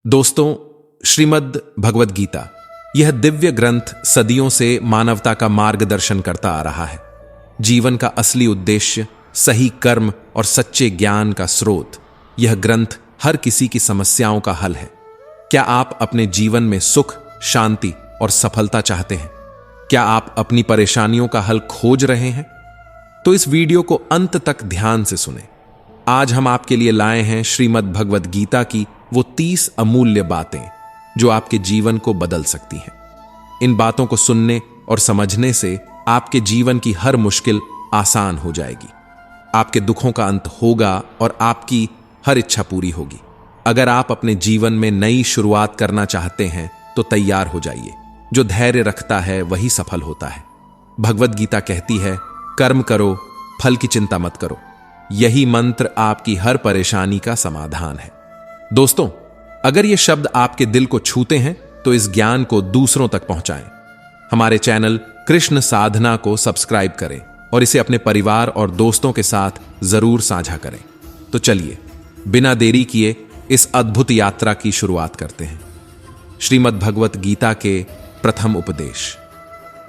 दोस्तों, श्रीमद् भगवद गीता यह दिव्य ग्रंथ सदियों से मानवता का मार्गदर्शन करता आ रहा है। जीवन का असली उद्देश्य, सही कर्म और सच्चे ज्ञान का स्रोत। यह ग्रंथ हर किसी की समस्याओं का हल है। क्या आप अपने जीवन में सुख, शांति और सफलता चाहते हैं? क्या आप अपनी परेशानियों का हल खोज रहे हैं? तो इस वीडियो को अंत तक ध्यान से सुनें। आज हम आपके लिए लाए हैं श्रीमद् भगवद गीता की वो 30 अमूल्य बातें जो आपके जीवन को बदल सकती हैं। इन बातों को सुनने और समझने से आपके जीवन की हर मुश्किल आसान हो जाएगी। आपके दुखों का अंत होगा और आपकी हर इच्छा पूरी होगी। अगर आप अपने जीवन में नई शुरुआत करना चाहते हैं तो तैयार हो जाइए। जो धैर्य रखता है वही सफल होता है। भगवद गीता कहती है, कर्म करो, फल की चिंता मत करो। यही मंत्र आपकी हर परेशानी का समाधान है। दोस्तों, अगर ये शब्द आपके दिल को छूते हैं तो इस ज्ञान को दूसरों तक पहुंचाएं। हमारे चैनल कृष्ण साधना को सब्सक्राइब करें और इसे अपने परिवार और दोस्तों के साथ जरूर साझा करें। तो चलिए, बिना देरी किए इस अद्भुत यात्रा की शुरुआत करते हैं। श्रीमद् भगवत गीता के प्रथम उपदेश।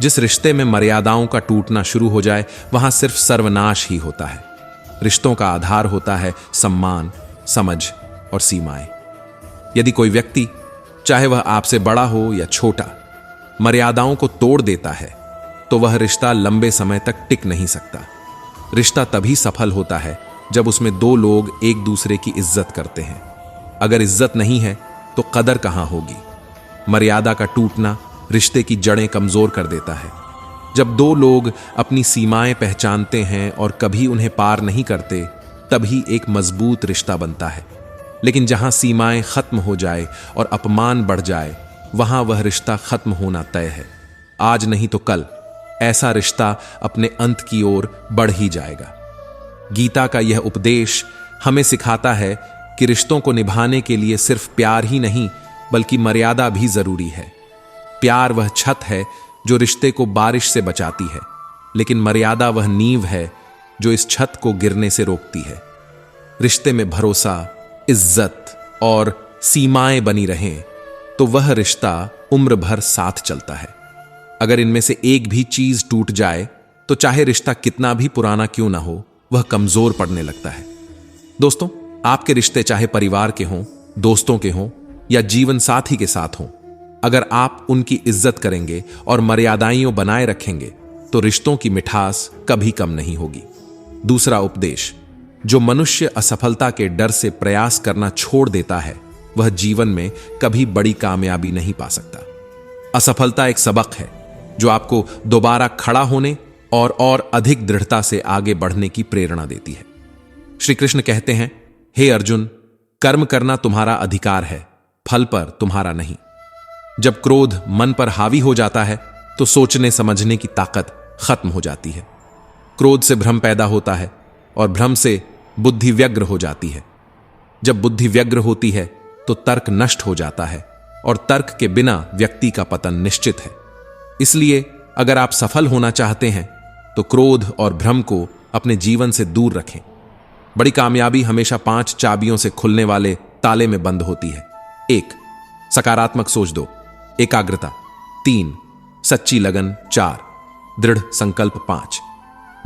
जिस रिश्ते में मर्यादाओं का टूटना शुरू हो जाए वहां सिर्फ सर्वनाश ही होता है। रिश्तों का आधार होता है सम्मान, समझ और सीमाएं। यदि कोई व्यक्ति, चाहे वह आपसे बड़ा हो या छोटा, मर्यादाओं को तोड़ देता है तो वह रिश्ता लंबे समय तक टिक नहीं सकता। रिश्ता तभी सफल होता है जब उसमें दो लोग एक दूसरे की इज्जत करते हैं। अगर इज्जत नहीं है तो कदर कहां होगी। मर्यादा का टूटना रिश्ते की जड़ें कमजोर कर देता है। जब दो लोग अपनी सीमाएं पहचानते हैं और कभी उन्हें पार नहीं करते, तभी एक मजबूत रिश्ता बनता है। लेकिन जहां सीमाएं खत्म हो जाए और अपमान बढ़ जाए, वहां वह रिश्ता खत्म होना तय है। आज नहीं तो कल ऐसा रिश्ता अपने अंत की ओर बढ़ ही जाएगा। गीता का यह उपदेश हमें सिखाता है कि रिश्तों को निभाने के लिए सिर्फ प्यार ही नहीं बल्कि मर्यादा भी जरूरी है। प्यार वह छत है जो रिश्ते को बारिश से बचाती है, लेकिन मर्यादा वह नींव है जो इस छत को गिरने से रोकती है। रिश्ते में भरोसा, इज्जत और सीमाएं बनी रहें तो वह रिश्ता उम्र भर साथ चलता है। अगर इनमें से एक भी चीज टूट जाए तो चाहे रिश्ता कितना भी पुराना क्यों ना हो, वह कमजोर पड़ने लगता है। दोस्तों, आपके रिश्ते चाहे परिवार के हों, दोस्तों के हों या जीवन साथी के साथ हों, अगर आप उनकी इज्जत करेंगे और मर्यादाएं बनाए रखेंगे तो रिश्तों की मिठास कभी कम नहीं होगी। दूसरा उपदेश। जो मनुष्य असफलता के डर से प्रयास करना छोड़ देता है, वह जीवन में कभी बड़ी कामयाबी नहीं पा सकता। असफलता एक सबक है जो आपको दोबारा खड़ा होने और अधिक दृढ़ता से आगे बढ़ने की प्रेरणा देती है। श्री कृष्ण कहते हैं, हे अर्जुन, कर्म करना तुम्हारा अधिकार है, फल पर तुम्हारा नहीं। जब क्रोध मन पर हावी हो जाता है तो सोचने समझने की ताकत खत्म हो जाती है। क्रोध से भ्रम पैदा होता है और भ्रम से बुद्धि व्यग्र हो जाती है। जब बुद्धि व्यग्र होती है तो तर्क नष्ट हो जाता है और तर्क के बिना व्यक्ति का पतन निश्चित है। इसलिए अगर आप सफल होना चाहते हैं तो क्रोध और भ्रम को अपने जीवन से दूर रखें। बड़ी कामयाबी हमेशा 5 चाबियों से खुलने वाले ताले में बंद होती है। 1. सकारात्मक सोच। 2. एकाग्रता। 3. सच्ची लगन। 4. दृढ़ संकल्प। 5.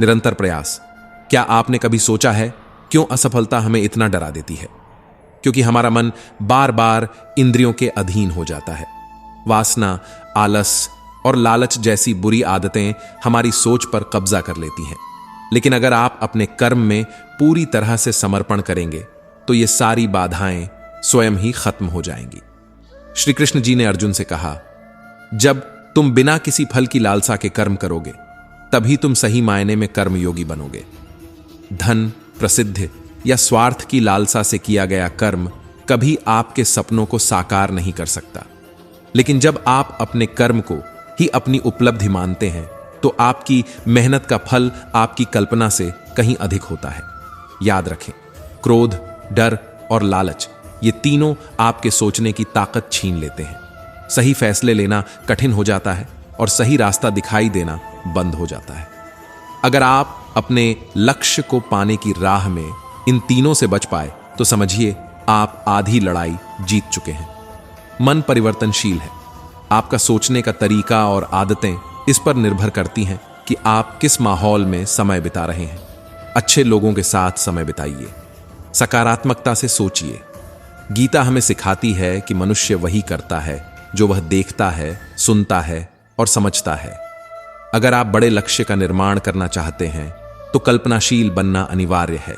निरंतर प्रयास। क्या आपने कभी सोचा है क्यों असफलता हमें इतना डरा देती है? क्योंकि हमारा मन बार बार इंद्रियों के अधीन हो जाता है। वासना, आलस और लालच जैसी बुरी आदतें हमारी सोच पर कब्जा कर लेती हैं। लेकिन अगर आप अपने कर्म में पूरी तरह से समर्पण करेंगे तो ये सारी बाधाएं स्वयं ही खत्म हो जाएंगी। श्री कृष्ण जी ने अर्जुन से कहा, जब तुम बिना किसी फल की लालसा के कर्म करोगे तभी तुम सही मायने में कर्मयोगी बनोगे। धन, प्रसिद्धि या स्वार्थ की लालसा से किया गया कर्म कभी आपके सपनों को साकार नहीं कर सकता। लेकिन जब आप अपने कर्म को ही अपनी उपलब्धि मानते हैं तो आपकी मेहनत का फल आपकी कल्पना से कहीं अधिक होता है। याद रखें, क्रोध, डर और लालच, ये तीनों आपके सोचने की ताकत छीन लेते हैं। सही फैसले लेना कठिन हो जाता है और सही रास्ता दिखाई देना बंद हो जाता है। अगर आप अपने लक्ष्य को पाने की राह में इन तीनों से बच पाए तो समझिए आप आधी लड़ाई जीत चुके हैं। मन परिवर्तनशील है। आपका सोचने का तरीका और आदतें इस पर निर्भर करती हैं कि आप किस माहौल में समय बिता रहे हैं। अच्छे लोगों के साथ समय बिताइए, सकारात्मकता से सोचिए। गीता हमें सिखाती है कि मनुष्य वही करता है जो वह देखता है, सुनता है और समझता है। अगर आप बड़े लक्ष्य का निर्माण करना चाहते हैं तो कल्पनाशील बनना अनिवार्य है।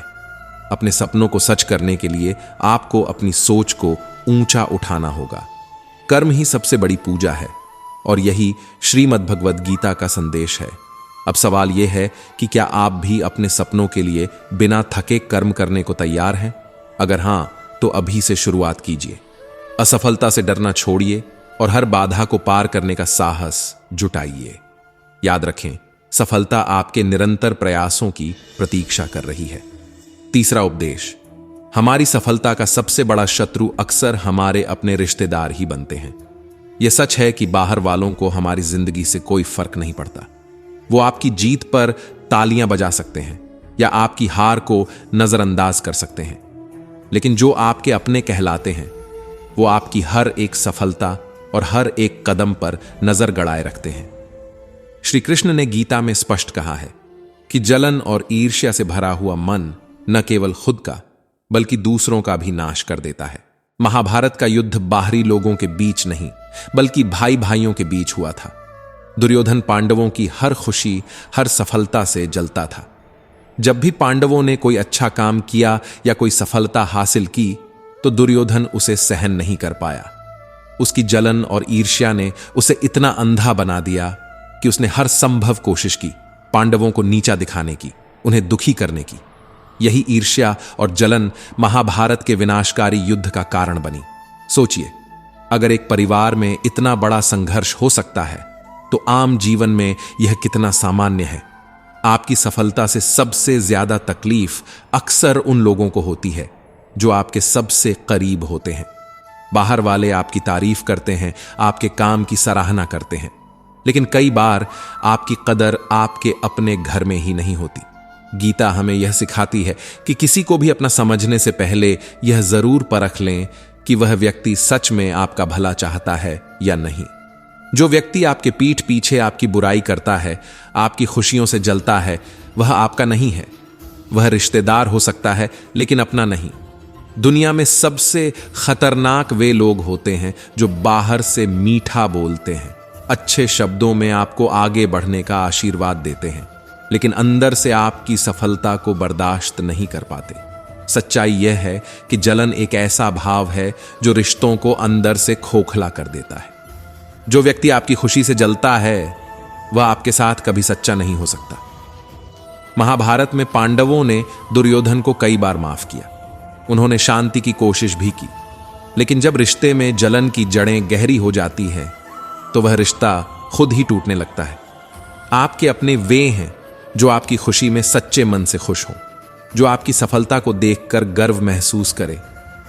अपने सपनों को सच करने के लिए आपको अपनी सोच को ऊंचा उठाना होगा। कर्म ही सबसे बड़ी पूजा है और यही श्रीमद् भगवद गीता का संदेश है। अब सवाल यह है कि क्या आप भी अपने सपनों के लिए बिना थके कर्म करने को तैयार हैं? अगर हां, तो अभी से शुरुआत कीजिए। असफलता से डरना छोड़िए और हर बाधा को पार करने का साहस जुटाइए। याद रखें, सफलता आपके निरंतर प्रयासों की प्रतीक्षा कर रही है। तीसरा उपदेश, हमारी सफलता का सबसे बड़ा शत्रु अक्सर हमारे अपने रिश्तेदार ही बनते हैं। यह सच है कि बाहर वालों को हमारी जिंदगी से कोई फर्क नहीं पड़ता। वो आपकी जीत पर तालियां बजा सकते हैं या आपकी हार को नजरअंदाज कर सकते हैं, लेकिन जो आपके अपने कहलाते हैं वो आपकी हर एक सफलता और हर एक कदम पर नजर गड़ाए रखते हैं। श्री कृष्ण ने गीता में स्पष्ट कहा है कि जलन और ईर्ष्या से भरा हुआ मन न केवल खुद का बल्कि दूसरों का भी नाश कर देता है। महाभारत का युद्ध बाहरी लोगों के बीच नहीं बल्कि भाई भाइयों के बीच हुआ था। दुर्योधन पांडवों की हर खुशी, हर सफलता से जलता था। जब भी पांडवों ने कोई अच्छा काम किया या कोई सफलता हासिल की तो दुर्योधन उसे सहन नहीं कर पाया। उसकी जलन और ईर्ष्या ने उसे इतना अंधा बना दिया कि उसने हर संभव कोशिश की पांडवों को नीचा दिखाने की, उन्हें दुखी करने की। यही ईर्ष्या और जलन महाभारत के विनाशकारी युद्ध का कारण बनी। सोचिए, अगर एक परिवार में इतना बड़ा संघर्ष हो सकता है तो आम जीवन में यह कितना सामान्य है। आपकी सफलता से सबसे ज्यादा तकलीफ अक्सर उन लोगों को होती है जो आपके सबसे करीब होते हैं। बाहर वाले आपकी तारीफ करते हैं, आपके काम की सराहना करते हैं, लेकिन कई बार आपकी कदर आपके अपने घर में ही नहीं होती। गीता हमें यह सिखाती है कि किसी को भी अपना समझने से पहले यह जरूर परख लें कि वह व्यक्ति सच में आपका भला चाहता है या नहीं। जो व्यक्ति आपके पीठ पीछे आपकी बुराई करता है, आपकी खुशियों से जलता है, वह आपका नहीं है। वह रिश्तेदार हो सकता है लेकिन अपना नहीं। दुनिया में सबसे खतरनाक वे लोग होते हैं जो बाहर से मीठा बोलते हैं, अच्छे शब्दों में आपको आगे बढ़ने का आशीर्वाद देते हैं, लेकिन अंदर से आपकी सफलता को बर्दाश्त नहीं कर पाते। सच्चाई यह है कि जलन एक ऐसा भाव है जो रिश्तों को अंदर से खोखला कर देता है। जो व्यक्ति आपकी खुशी से जलता है वह आपके साथ कभी सच्चा नहीं हो सकता। महाभारत में पांडवों ने दुर्योधन को कई बार माफ किया, उन्होंने शांति की कोशिश भी की, लेकिन जब रिश्ते में जलन की जड़ें गहरी हो जाती हैं तो वह रिश्ता खुद ही टूटने लगता है। आपके अपने वे हैं जो आपकी खुशी में सच्चे मन से खुश हों, जो आपकी सफलता को देखकर गर्व महसूस करे,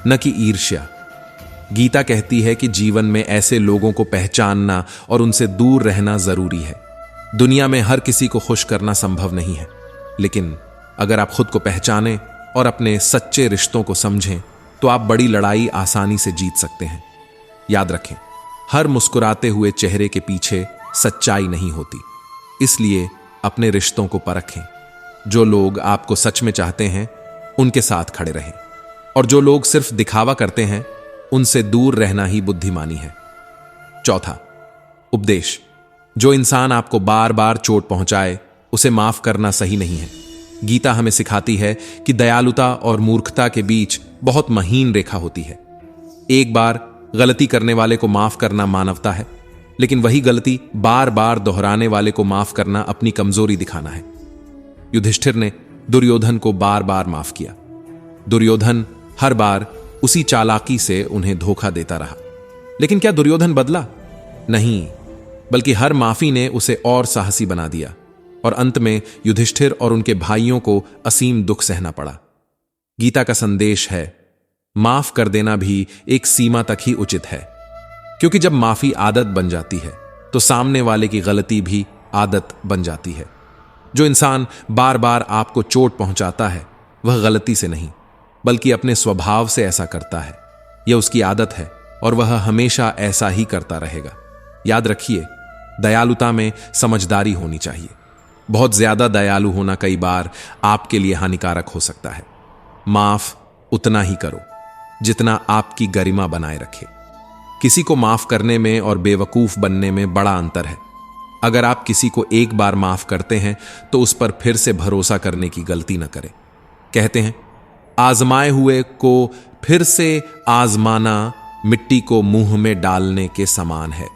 न कि ईर्ष्या। गीता कहती है कि जीवन में ऐसे लोगों को पहचानना और उनसे दूर रहना जरूरी है। दुनिया में हर किसी को खुश करना संभव नहीं है, लेकिन अगर आप खुद को पहचानें और अपने सच्चे रिश्तों को समझें तो आप बड़ी लड़ाई आसानी से जीत सकते हैं। याद रखें, हर मुस्कुराते हुए चेहरे के पीछे सच्चाई नहीं होती, इसलिए अपने रिश्तों को परखें। जो लोग आपको सच में चाहते हैं उनके साथ खड़े रहें, और जो लोग सिर्फ दिखावा करते हैं उनसे दूर रहना ही बुद्धिमानी है। चौथा उपदेश, जो इंसान आपको बार बार चोट पहुंचाए उसे माफ करना सही नहीं है। गीता हमें सिखाती है कि दयालुता और मूर्खता के बीच बहुत महीन रेखा होती है। एक बार गलती करने वाले को माफ करना मानवता है, लेकिन वही गलती बार बार दोहराने वाले को माफ करना अपनी कमजोरी दिखाना है। युधिष्ठिर ने दुर्योधन को बार बार माफ किया। दुर्योधन हर बार उसी चालाकी से उन्हें धोखा देता रहा, लेकिन क्या दुर्योधन बदला? नहीं, बल्कि हर माफी ने उसे और साहसी बना दिया, और अंत में युधिष्ठिर और उनके भाइयों को असीम दुख सहना पड़ा। गीता का संदेश है, माफ कर देना भी एक सीमा तक ही उचित है, क्योंकि जब माफी आदत बन जाती है तो सामने वाले की गलती भी आदत बन जाती है। जो इंसान बार बार आपको चोट पहुंचाता है वह गलती से नहीं बल्कि अपने स्वभाव से ऐसा करता है। यह उसकी आदत है और वह हमेशा ऐसा ही करता रहेगा। याद रखिए, दयालुता में समझदारी होनी चाहिए। बहुत ज्यादा दयालु होना कई बार आपके लिए हानिकारक हो सकता है। माफ उतना ही करो जितना आपकी गरिमा बनाए रखे। किसी को माफ करने में और बेवकूफ बनने में बड़ा अंतर है। अगर आप किसी को एक बार माफ करते हैं तो उस पर फिर से भरोसा करने की गलती न करें। कहते हैं, आजमाए हुए को फिर से आजमाना मिट्टी को मुंह में डालने के समान है।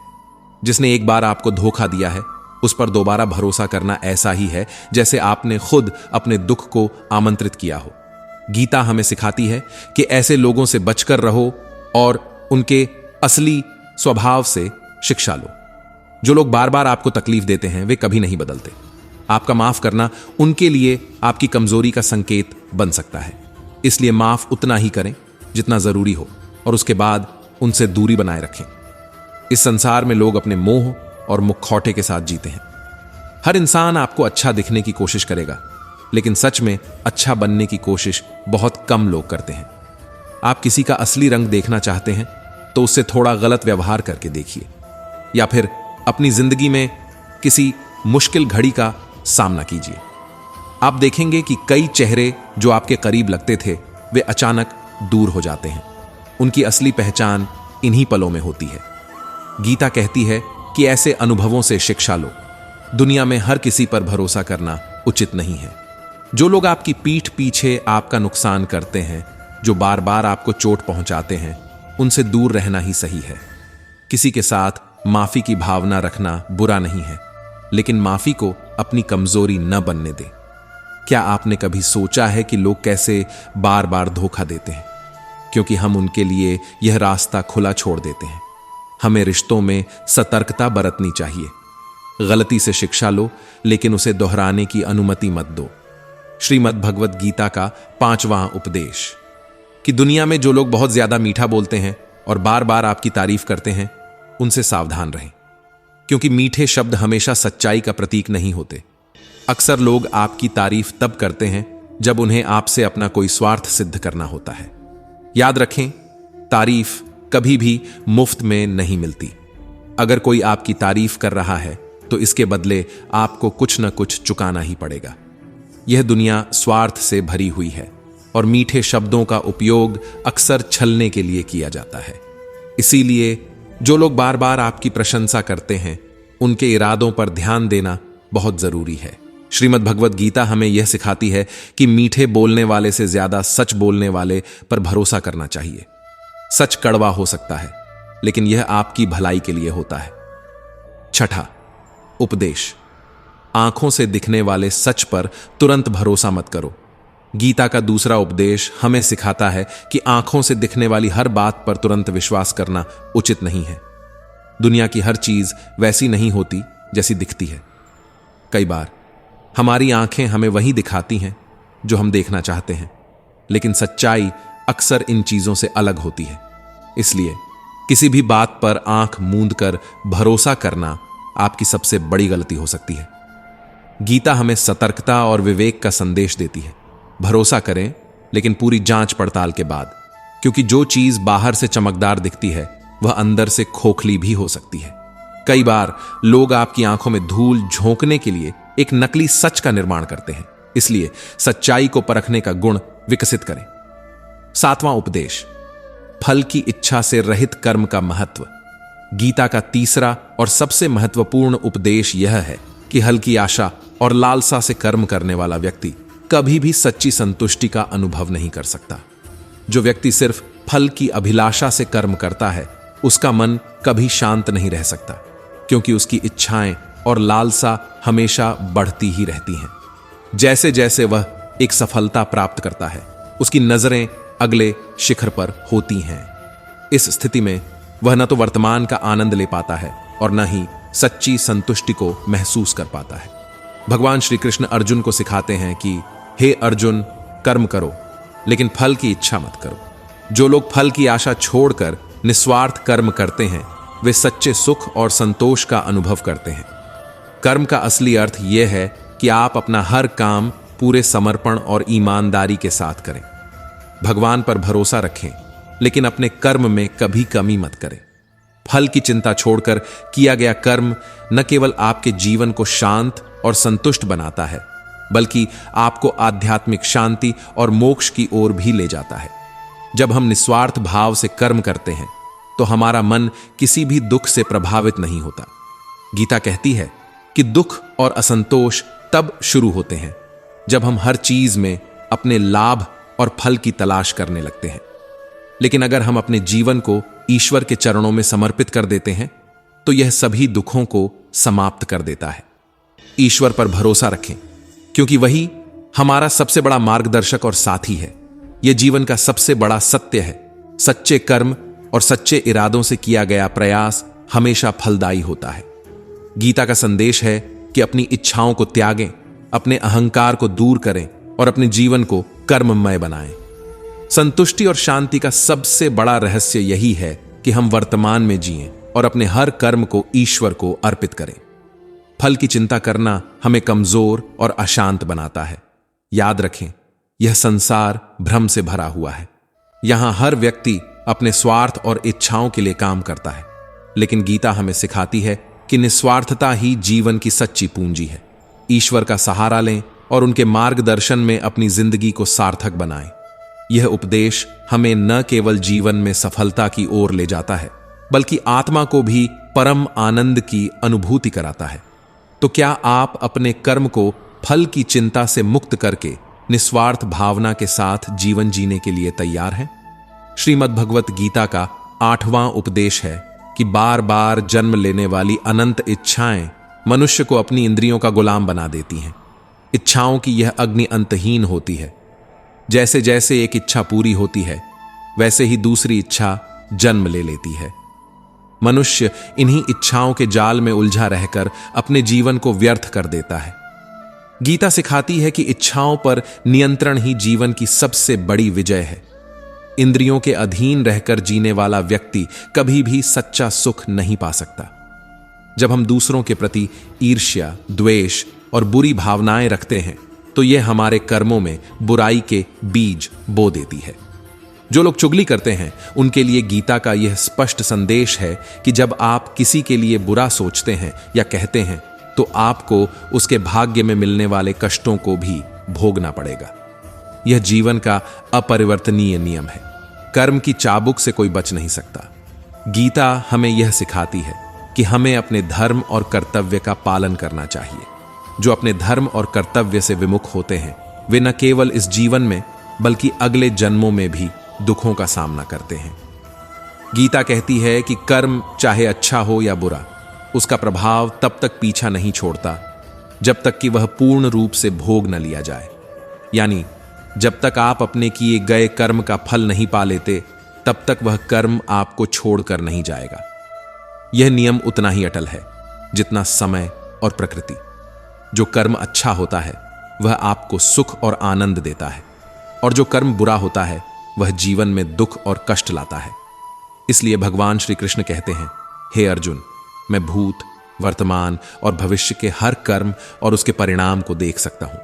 जिसने एक बार आपको धोखा दिया है उस पर दोबारा भरोसा करना ऐसा ही है जैसे आपने खुद अपने दुख को आमंत्रित किया हो। गीता हमें सिखाती है कि ऐसे लोगों से बचकर रहो और उनके असली स्वभाव से शिक्षा लो। जो लोग बार बार आपको तकलीफ देते हैं वे कभी नहीं बदलते। आपका माफ करना उनके लिए आपकी कमजोरी का संकेत बन सकता है। इसलिए माफ उतना ही करें जितना जरूरी हो और उसके बाद उनसे दूरी बनाए रखें। इस संसार में लोग अपने मोह और मुखौटे के साथ जीते हैं। हर इंसान आपको अच्छा दिखने की कोशिश करेगा, लेकिन सच में अच्छा बनने की कोशिश बहुत कम लोग करते हैं। आप किसी का असली रंग देखना चाहते हैं तो उससे थोड़ा गलत व्यवहार करके देखिए, या फिर अपनी जिंदगी में किसी मुश्किल घड़ी का सामना कीजिए। आप देखेंगे कि कई चेहरे जो आपके करीब लगते थे वे अचानक दूर हो जाते हैं। उनकी असली पहचान इन्हीं पलों में होती है। गीता कहती है कि ऐसे अनुभवों से शिक्षा लो। दुनिया में हर किसी पर भरोसा करना उचित नहीं है। जो लोग आपकी पीठ पीछे आपका नुकसान करते हैं, जो बार बार आपको चोट पहुंचाते हैं, उनसे दूर रहना ही सही है। किसी के साथ माफी की भावना रखना बुरा नहीं है, लेकिन माफी को अपनी कमजोरी न बनने दें। क्या आपने कभी सोचा है कि लोग कैसे बार बार धोखा देते हैं? क्योंकि हम उनके लिए यह रास्ता खुला छोड़ देते हैं। हमें रिश्तों में सतर्कता बरतनी चाहिए। गलती से शिक्षा लो, लेकिन उसे दोहराने की अनुमति मत दो। श्रीमद् भगवद गीता का 5वां उपदेश कि दुनिया में जो लोग बहुत ज्यादा मीठा बोलते हैं और बार बार आपकी तारीफ करते हैं, उनसे सावधान रहें, क्योंकि मीठे शब्द हमेशा सच्चाई का प्रतीक नहीं होते। अक्सर लोग आपकी तारीफ तब करते हैं जब उन्हें आपसे अपना कोई स्वार्थ सिद्ध करना होता है। याद रखें, तारीफ कभी भी मुफ्त में नहीं मिलती। अगर कोई आपकी तारीफ कर रहा है तो इसके बदले आपको कुछ न कुछ चुकाना ही पड़ेगा। यह दुनिया स्वार्थ से भरी हुई है और मीठे शब्दों का उपयोग अक्सर छलने के लिए किया जाता है। इसीलिए जो लोग बार बार आपकी प्रशंसा करते हैं, उनके इरादों पर ध्यान देना बहुत जरूरी है। श्रीमद् भगवद गीता हमें यह सिखाती है कि मीठे बोलने वाले से ज्यादा सच बोलने वाले पर भरोसा करना चाहिए। सच कड़वा हो सकता है, लेकिन यह आपकी भलाई के लिए होता है। छठा उपदेश, आंखों से दिखने वाले सच पर तुरंत भरोसा मत करो। गीता का दूसरा उपदेश हमें सिखाता है कि आंखों से दिखने वाली हर बात पर तुरंत विश्वास करना उचित नहीं है। दुनिया की हर चीज वैसी नहीं होती जैसी दिखती है। कई बार हमारी आंखें हमें वही दिखाती हैं जो हम देखना चाहते हैं, लेकिन सच्चाई अक्सर इन चीजों से अलग होती है। इसलिए किसी भी बात पर आंख मूंद कर भरोसा करना आपकी सबसे बड़ी गलती हो सकती है। गीता हमें सतर्कता और विवेक का संदेश देती है। भरोसा करें, लेकिन पूरी जांच पड़ताल के बाद, क्योंकि जो चीज बाहर से चमकदार दिखती है वह अंदर से खोखली भी हो सकती है। कई बार लोग आपकी आंखों में धूल झोंकने के लिए एक नकली सच का निर्माण करते हैं। इसलिए सच्चाई को परखने का गुण विकसित करें। 7वां उपदेश, फल की इच्छा से रहित कर्म का महत्व। गीता का तीसरा और सबसे महत्वपूर्ण उपदेश यह है कि हल्की आशा और लालसा से कर्म करने वाला व्यक्ति कभी भी सच्ची संतुष्टि का अनुभव नहीं कर सकता। जो व्यक्ति सिर्फ फल की अभिलाषा से कर्म करता है, उसका मन कभी शांत नहीं रह सकता, क्योंकि उसकी इच्छाएं और लालसा हमेशा बढ़ती ही रहती हैं। जैसे जैसे वह एक सफलता प्राप्त करता है, उसकी नजरें अगले शिखर पर होती हैं। इस स्थिति में वह न तो वर्तमान का आनंद ले पाता है और न ही सच्ची संतुष्टि को महसूस कर पाता है। भगवान श्री कृष्ण अर्जुन को सिखाते हैं कि हे अर्जुन, कर्म करो, लेकिन फल की इच्छा मत करो। जो लोग फल की आशा छोड़कर निस्वार्थ कर्म करते हैं, वे सच्चे सुख और संतोष का अनुभव करते हैं। कर्म का असली अर्थ यह है कि आप अपना हर काम पूरे समर्पण और ईमानदारी के साथ करें। भगवान पर भरोसा रखें, लेकिन अपने कर्म में कभी कमी मत करें। फल की चिंता छोड़कर किया गया कर्म न केवल आपके जीवन को शांत और संतुष्ट बनाता है, बल्कि आपको आध्यात्मिक शांति और मोक्ष की ओर भी ले जाता है। जब हम निस्वार्थ भाव से कर्म करते हैं तो हमारा मन किसी भी दुख से प्रभावित नहीं होता। गीता कहती है कि दुख और असंतोष तब शुरू होते हैं जब हम हर चीज में अपने लाभ और फल की तलाश करने लगते हैं। लेकिन अगर हम अपने जीवन को ईश्वर के चरणों में समर्पित कर देते हैं तो यह सभी दुखों को समाप्त कर देता है। ईश्वर पर भरोसा रखें, क्योंकि वही हमारा सबसे बड़ा मार्गदर्शक और साथी है। यह जीवन का सबसे बड़ा सत्य है। सच्चे कर्म और सच्चे इरादों से किया गया प्रयास हमेशा फलदायी होता है। गीता का संदेश है कि अपनी इच्छाओं को त्यागें, अपने अहंकार को दूर करें और अपने जीवन को कर्ममय बनाएं। संतुष्टि और शांति का सबसे बड़ा रहस्य यही है कि हम वर्तमान में जिएं और अपने हर कर्म को ईश्वर को अर्पित करें। फल की चिंता करना हमें कमजोर और अशांत बनाता है। याद रखें, यह संसार भ्रम से भरा हुआ है। यहां हर व्यक्ति अपने स्वार्थ और इच्छाओं के लिए काम करता है, लेकिन गीता हमें सिखाती है कि निस्वार्थता ही जीवन की सच्ची पूंजी है। ईश्वर का सहारा लें और उनके मार्गदर्शन में अपनी जिंदगी को सार्थक बनाएं। यह उपदेश हमें न केवल जीवन में सफलता की ओर ले जाता है, बल्कि आत्मा को भी परम आनंद की अनुभूति कराता है। तो क्या आप अपने कर्म को फल की चिंता से मुक्त करके निस्वार्थ भावना के साथ जीवन जीने के लिए तैयार हैं? श्रीमद् भगवत गीता का 8वां उपदेश है कि बार बार जन्म लेने वाली अनंत इच्छाएं मनुष्य को अपनी इंद्रियों का गुलाम बना देती हैं। इच्छाओं की यह अग्नि अंतहीन होती है। जैसे जैसे एक इच्छा पूरी होती है, वैसे ही दूसरी इच्छा जन्म ले लेती है। मनुष्य इन्हीं इच्छाओं के जाल में उलझा रहकर अपने जीवन को व्यर्थ कर देता है। गीता सिखाती है कि इच्छाओं पर नियंत्रण ही जीवन की सबसे बड़ी विजय है। इंद्रियों के अधीन रहकर जीने वाला व्यक्ति कभी भी सच्चा सुख नहीं पा सकता। जब हम दूसरों के प्रति ईर्ष्या, द्वेष और बुरी भावनाएं रखते हैं तो यह हमारे कर्मों में बुराई के बीज बो देती है। जो लोग चुगली करते हैं उनके लिए गीता का यह स्पष्ट संदेश है कि जब आप किसी के लिए बुरा सोचते हैं या कहते हैं तो आपको उसके भाग्य में मिलने वाले कष्टों को भी भोगना पड़ेगा। यह जीवन का अपरिवर्तनीय नियम है। कर्म की चाबुक से कोई बच नहीं सकता। गीता हमें यह सिखाती है कि हमें अपने धर्म और कर्तव्य का पालन करना चाहिए। जो अपने धर्म और कर्तव्य से विमुख होते हैं वे न केवल इस जीवन में बल्कि अगले जन्मों में भी दुखों का सामना करते हैं। गीता कहती है कि कर्म चाहे अच्छा हो या बुरा, उसका प्रभाव तब तक पीछा नहीं छोड़ता जब तक कि वह पूर्ण रूप से भोग न लिया जाए। यानी जब तक आप अपने किए गए कर्म का फल नहीं पा लेते, तब तक वह कर्म आपको छोड़कर नहीं जाएगा। यह नियम उतना ही अटल है जितना समय और प्रकृति। जो कर्म अच्छा होता है वह आपको सुख और आनंद देता है, और जो कर्म बुरा होता है वह जीवन में दुख और कष्ट लाता है। इसलिए भगवान श्री कृष्ण कहते हैं, हे अर्जुन, मैं भूत, वर्तमान और भविष्य के हर कर्म और उसके परिणाम को देख सकता हूं।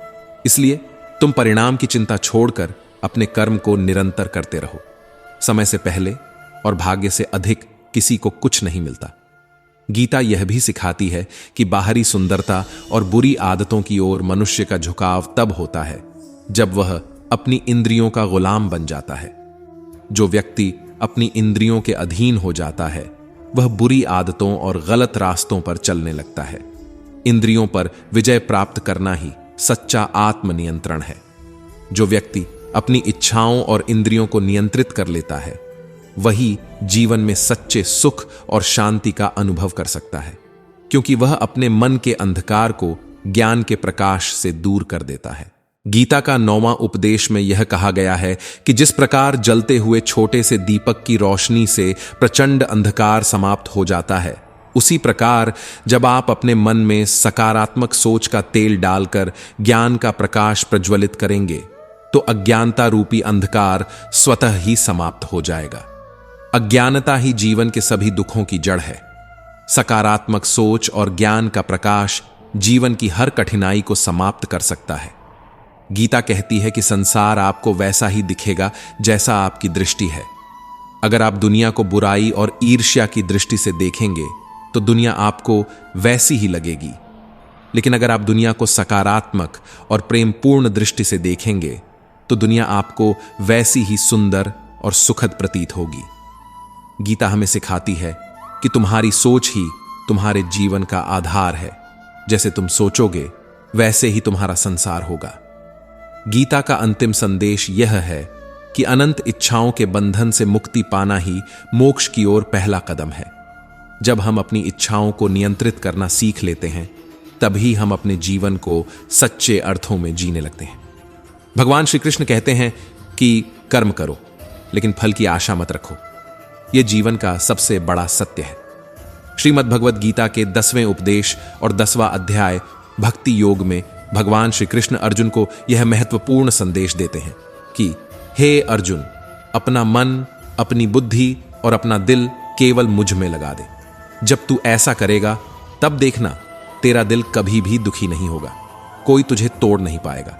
इसलिए तुम परिणाम की चिंता छोड़कर अपने कर्म को निरंतर करते रहो। समय से पहले और भाग्य से अधिक किसी को कुछ नहीं मिलता। गीता यह भी सिखाती है कि बाहरी सुंदरता और बुरी आदतों की ओर मनुष्य का झुकाव तब होता है जब वह अपनी इंद्रियों का गुलाम बन जाता है। जो व्यक्ति अपनी इंद्रियों के अधीन हो जाता है वह बुरी आदतों और गलत रास्तों पर चलने लगता है। इंद्रियों पर विजय प्राप्त करना ही सच्चा आत्मनियंत्रण है। जो व्यक्ति अपनी इच्छाओं और इंद्रियों को नियंत्रित कर लेता है वही जीवन में सच्चे सुख और शांति का अनुभव कर सकता है, क्योंकि वह अपने मन के अंधकार को ज्ञान के प्रकाश से दूर कर देता है। गीता का 9वां उपदेश में यह कहा गया है कि जिस प्रकार जलते हुए छोटे से दीपक की रोशनी से प्रचंड अंधकार समाप्त हो जाता है, उसी प्रकार जब आप अपने मन में सकारात्मक सोच का तेल डालकर ज्ञान का प्रकाश प्रज्वलित करेंगे तो अज्ञानता रूपी अंधकार स्वतः ही समाप्त हो जाएगा। अज्ञानता ही जीवन के सभी दुखों की जड़ है। सकारात्मक सोच और ज्ञान का प्रकाश जीवन की हर कठिनाई को समाप्त कर सकता है। गीता कहती है कि संसार आपको वैसा ही दिखेगा जैसा आपकी दृष्टि है। अगर आप दुनिया को बुराई और ईर्ष्या की दृष्टि से देखेंगे तो दुनिया आपको वैसी ही लगेगी, लेकिन अगर आप दुनिया को सकारात्मक और प्रेमपूर्ण दृष्टि से देखेंगे तो दुनिया आपको वैसी ही सुंदर और सुखद प्रतीत होगी। गीता हमें सिखाती है कि तुम्हारी सोच ही तुम्हारे जीवन का आधार है। जैसे तुम सोचोगे वैसे ही तुम्हारा संसार होगा। गीता का अंतिम संदेश यह है कि अनंत इच्छाओं के बंधन से मुक्ति पाना ही मोक्ष की ओर पहला कदम है। जब हम अपनी इच्छाओं को नियंत्रित करना सीख लेते हैं, तभी हम अपने जीवन को सच्चे अर्थों में जीने लगते हैं। भगवान श्री कृष्ण कहते हैं कि कर्म करो, लेकिन फल की आशा मत रखो। यह जीवन का सबसे बड़ा सत्य है। श्रीमद् भगवद गीता के 10वें उपदेश और 10वां अध्याय भक्ति योग में भगवान श्री कृष्ण अर्जुन को यह महत्वपूर्ण संदेश देते हैं कि हे अर्जुन, अपना मन, अपनी बुद्धि और अपना दिल केवल मुझ में लगा दे। जब तू ऐसा करेगा तब देखना तेरा दिल कभी भी दुखी नहीं होगा, कोई तुझे तोड़ नहीं पाएगा।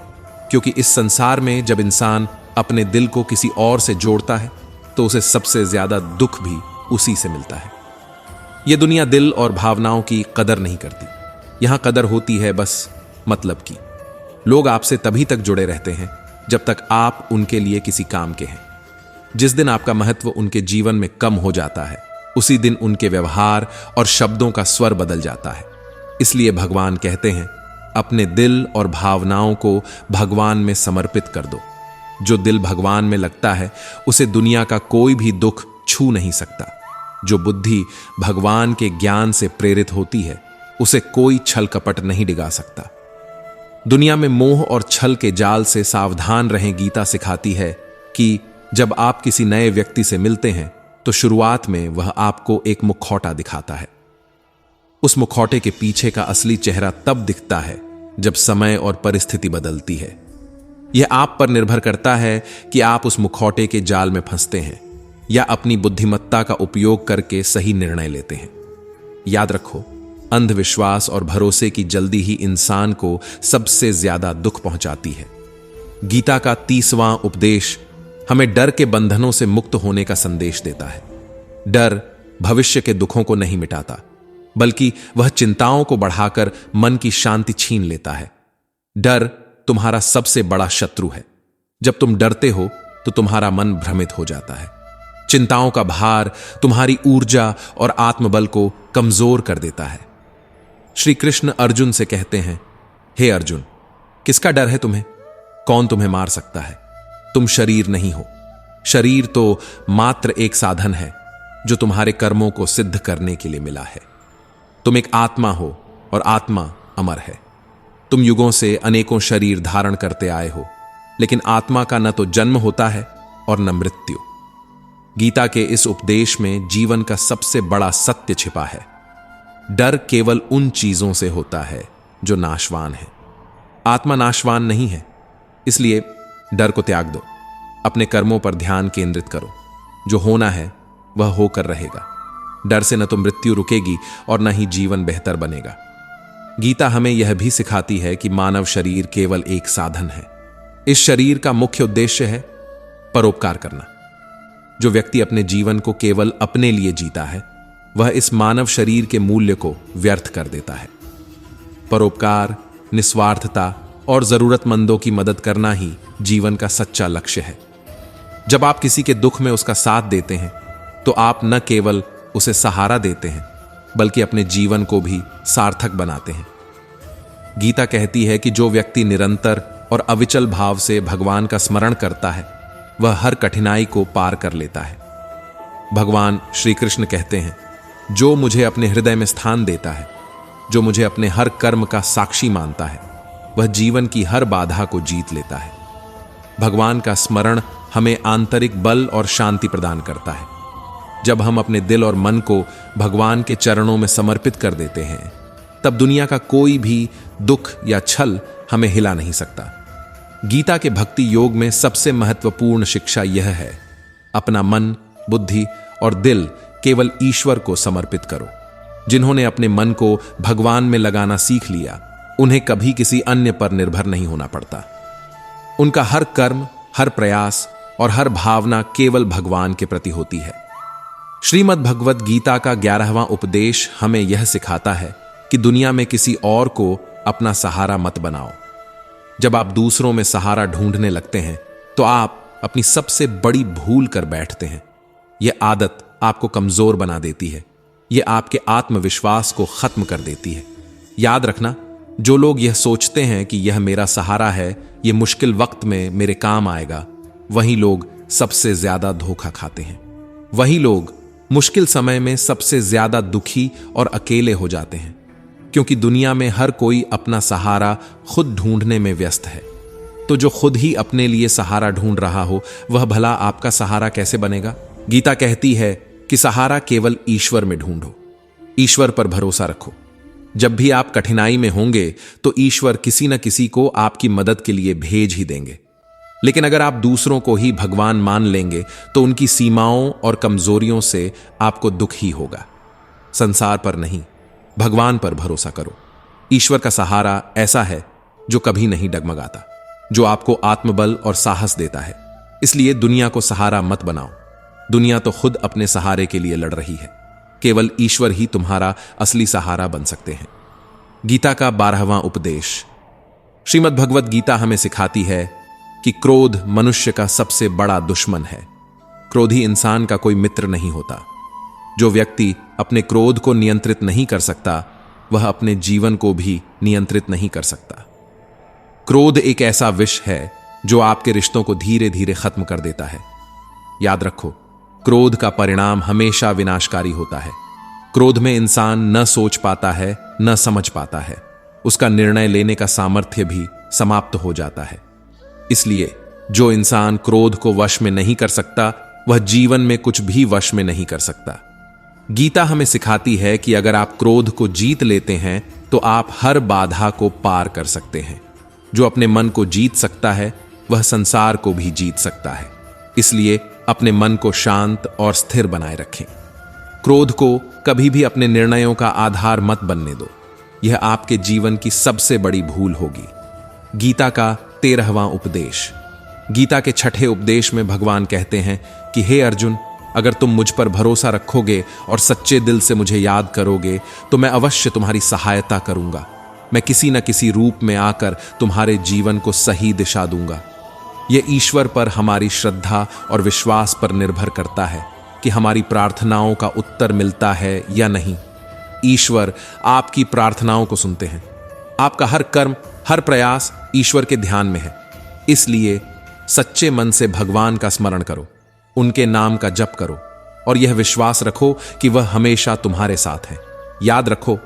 क्योंकि इस संसार में जब इंसान अपने दिल को किसी और से जोड़ता है तो उसे सबसे ज्यादा दुख भी उसी से मिलता है। यह दुनिया दिल और भावनाओं की कदर नहीं करती। यहां कदर होती है बस मतलब की। लोग आपसे तभी तक जुड़े रहते हैं जब तक आप उनके लिए किसी काम के हैं। जिस दिन आपका महत्व उनके जीवन में कम हो जाता है, उसी दिन उनके व्यवहार और शब्दों का स्वर बदल जाता है। इसलिए भगवान कहते हैं, अपने दिल और भावनाओं को भगवान में समर्पित कर दो। जो दिल भगवान में लगता है उसे दुनिया का कोई भी दुख छू नहीं सकता। जो बुद्धि भगवान के ज्ञान से प्रेरित होती है उसे कोई छल कपट नहीं डिगा सकता। दुनिया में मोह और छल के जाल से सावधान रहें। गीता सिखाती है कि जब आप किसी नए व्यक्ति से मिलते हैं तो शुरुआत में वह आपको एक मुखौटा दिखाता है। उस मुखौटे के पीछे का असली चेहरा तब दिखता है जब समय और परिस्थिति बदलती है। यह आप पर निर्भर करता है कि आप उस मुखौटे के जाल में फंसते हैं या अपनी बुद्धिमत्ता का उपयोग करके सही निर्णय लेते हैं। याद रखो, अंधविश्वास और भरोसे की जल्दी ही इंसान को सबसे ज्यादा दुख पहुंचाती है। गीता का 30वां उपदेश हमें डर के बंधनों से मुक्त होने का संदेश देता है। डर भविष्य के दुखों को नहीं मिटाता, बल्कि वह चिंताओं को बढ़ाकर मन की शांति छीन लेता है। डर तुम्हारा सबसे बड़ा शत्रु है। जब तुम डरते हो तो तुम्हारा मन भ्रमित हो जाता है। चिंताओं का भार तुम्हारी ऊर्जा और आत्मबल को कमजोर कर देता है। श्री कृष्ण अर्जुन से कहते हैं, हे अर्जुन, किसका डर है तुम्हें? कौन तुम्हें मार सकता है? तुम शरीर नहीं हो। शरीर तो मात्र एक साधन है जो तुम्हारे कर्मों को सिद्ध करने के लिए मिला है। तुम एक आत्मा हो और आत्मा अमर है। तुम युगों से अनेकों शरीर धारण करते आए हो, लेकिन आत्मा का न तो जन्म होता है और न मृत्यु। गीता के इस उपदेश में जीवन का सबसे बड़ा सत्य छिपा है। डर केवल उन चीजों से होता है जो नाशवान है। आत्मा नाशवान नहीं है, इसलिए डर को त्याग दो। अपने कर्मों पर ध्यान केंद्रित करो। जो होना है वह होकर रहेगा। डर से न तो मृत्यु रुकेगी और न ही जीवन बेहतर बनेगा। गीता हमें यह भी सिखाती है कि मानव शरीर केवल एक साधन है। इस शरीर का मुख्य उद्देश्य है परोपकार करना। जो व्यक्ति अपने जीवन को केवल अपने लिए जीता है, वह इस मानव शरीर के मूल्य को व्यर्थ कर देता है। परोपकार, निस्वार्थता और जरूरतमंदों की मदद करना ही जीवन का सच्चा लक्ष्य है। जब आप किसी के दुख में उसका साथ देते हैं तो आप न केवल उसे सहारा देते हैं, बल्कि अपने जीवन को भी सार्थक बनाते हैं। गीता कहती है कि जो व्यक्ति निरंतर और अविचल भाव से भगवान का स्मरण करता है, वह हर कठिनाई को पार कर लेता है। भगवान श्री कृष्ण कहते हैं, जो मुझे अपने हृदय में स्थान देता है, जो मुझे अपने हर कर्म का साक्षी मानता है, वह जीवन की हर बाधा को जीत लेता है। भगवान का स्मरण हमें आंतरिक बल और शांति प्रदान करता है। जब हम अपने दिल और मन को भगवान के चरणों में समर्पित कर देते हैं, तब दुनिया का कोई भी दुख या छल हमें हिला नहीं सकता। गीता के भक्ति योग में सबसे महत्वपूर्ण शिक्षा यह है, अपना मन, बुद्धि और दिल केवल ईश्वर को समर्पित करो। जिन्होंने अपने मन को भगवान में लगाना सीख लिया, उन्हें कभी किसी अन्य पर निर्भर नहीं होना पड़ता। उनका हर कर्म, हर प्रयास और हर भावना केवल भगवान के प्रति होती है। श्रीमद् भगवत गीता का 11वां उपदेश हमें यह सिखाता है कि दुनिया में किसी और को अपना सहारा मत बनाओ। जब आप दूसरों में सहारा ढूंढने लगते हैं तो आप अपनी सबसे बड़ी भूल कर बैठते हैं। यह आदत आपको कमजोर बना देती है। यह आपके आत्मविश्वास को खत्म कर देती है। याद रखना, जो लोग यह सोचते हैं कि यह मेरा सहारा है, यह मुश्किल वक्त में मेरे काम आएगा, वही लोग सबसे ज्यादा धोखा खाते हैं। वही लोग मुश्किल समय में सबसे ज्यादा दुखी और अकेले हो जाते हैं, क्योंकि दुनिया में हर कोई अपना सहारा खुद ढूंढने में व्यस्त है। तो जो खुद ही अपने लिए सहारा ढूंढ रहा हो, वह भला आपका सहारा कैसे बनेगा? गीता कहती है कि सहारा केवल ईश्वर में ढूंढो, ईश्वर पर भरोसा रखो। जब भी आप कठिनाई में होंगे तो ईश्वर किसी न किसी को आपकी मदद के लिए भेज ही देंगे। लेकिन अगर आप दूसरों को ही भगवान मान लेंगे तो उनकी सीमाओं और कमजोरियों से आपको दुख ही होगा। संसार पर नहीं, भगवान पर भरोसा करो। ईश्वर का सहारा ऐसा है जो कभी नहीं डगमगाता, जो आपको आत्मबल और साहस देता है। इसलिए दुनिया को सहारा मत बनाओ। दुनिया तो खुद अपने सहारे के लिए लड़ रही है। केवल ईश्वर ही तुम्हारा असली सहारा बन सकते हैं। गीता का 12वां उपदेश। श्रीमद् भगवत गीता हमें सिखाती है कि क्रोध मनुष्य का सबसे बड़ा दुश्मन है। क्रोधी इंसान का कोई मित्र नहीं होता। जो व्यक्ति अपने क्रोध को नियंत्रित नहीं कर सकता, वह अपने जीवन को भी नियंत्रित नहीं कर सकता। क्रोध एक ऐसा विष है जो आपके रिश्तों को धीरे धीरे खत्म कर देता है। याद रखो, क्रोध का परिणाम हमेशा विनाशकारी होता है। क्रोध में इंसान न सोच पाता है, न समझ पाता है। उसका निर्णय लेने का सामर्थ्य भी समाप्त हो जाता है। इसलिए जो इंसान क्रोध को वश में नहीं कर सकता, वह जीवन में कुछ भी वश में नहीं कर सकता। गीता हमें सिखाती है कि अगर आप क्रोध को जीत लेते हैं तो आप हर बाधा को पार कर सकते हैं। जो अपने मन को जीत सकता है, वह संसार को भी जीत सकता है। इसलिए अपने मन को शांत और स्थिर बनाए रखें। क्रोध को कभी भी अपने निर्णयों का आधार मत बनने दो। यह आपके जीवन की सबसे बड़ी भूल होगी। गीता का 13वां उपदेश। गीता के 6ठे उपदेश में भगवान कहते हैं कि हे अर्जुन, अगर तुम मुझ पर भरोसा रखोगे और सच्चे दिल से मुझे याद करोगे तो मैं अवश्य तुम्हारी सहायता करूंगा। मैं किसी न किसी रूप में आकर तुम्हारे जीवन को सही दिशा दूंगा। यह ईश्वर पर हमारी श्रद्धा और विश्वास पर निर्भर करता है कि हमारी प्रार्थनाओं का उत्तर मिलता है या नहीं। ईश्वर आपकी प्रार्थनाओं को सुनते हैं। आपका हर कर्म, हर प्रयास ईश्वर के ध्यान में है। इसलिए सच्चे मन से भगवान का स्मरण करो, उनके नाम का जप करो और यह विश्वास रखो कि वह हमेशा तुम्हारे साथ है। याद रखो,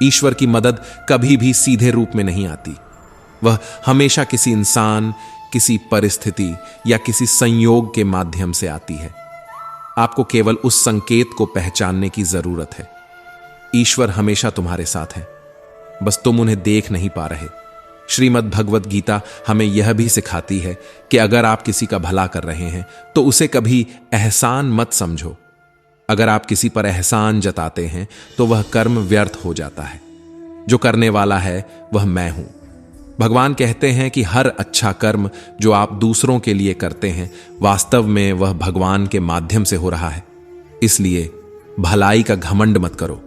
ईश्वर की मदद कभी भी सीधे रूप में नहीं आती। वह हमेशा किसी इंसान, किसी परिस्थिति या किसी संयोग के माध्यम से आती है। आपको केवल उस संकेत को पहचानने की जरूरत है। ईश्वर हमेशा तुम्हारे साथ है, बस तुम उन्हें देख नहीं पा रहे। श्रीमद् भगवत गीता हमें यह भी सिखाती है कि अगर आप किसी का भला कर रहे हैं तो उसे कभी एहसान मत समझो। अगर आप किसी पर एहसान जताते हैं तो वह कर्म व्यर्थ हो जाता है। जो करने वाला है वह मैं हूं। भगवान कहते हैं कि हर अच्छा कर्म जो आप दूसरों के लिए करते हैं, वास्तव में वह भगवान के माध्यम से हो रहा है। इसलिए भलाई का घमंड मत करो।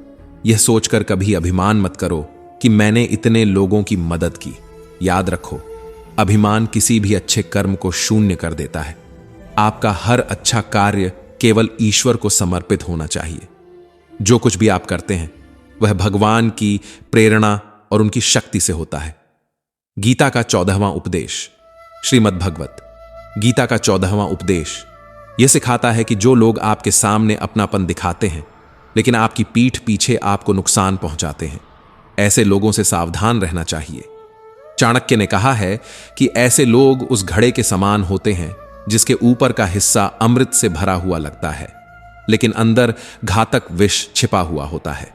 यह सोचकर कभी अभिमान मत करो कि मैंने इतने लोगों की मदद की। याद रखो, अभिमान किसी भी अच्छे कर्म को शून्य कर देता है। आपका हर अच्छा कार्य केवल ईश्वर को समर्पित होना चाहिए। जो कुछ भी आप करते हैं वह भगवान की प्रेरणा और उनकी शक्ति से होता है। गीता का 14वां उपदेश। श्रीमद् भगवत गीता का 14वां उपदेश यह सिखाता है कि जो लोग आपके सामने अपनापन दिखाते हैं लेकिन आपकी पीठ पीछे आपको नुकसान पहुंचाते हैं, ऐसे लोगों से सावधान रहना चाहिए। चाणक्य ने कहा है कि ऐसे लोग उस घड़े के समान होते हैं जिसके ऊपर का हिस्सा अमृत से भरा हुआ लगता है, लेकिन अंदर घातक विष छिपा हुआ होता है।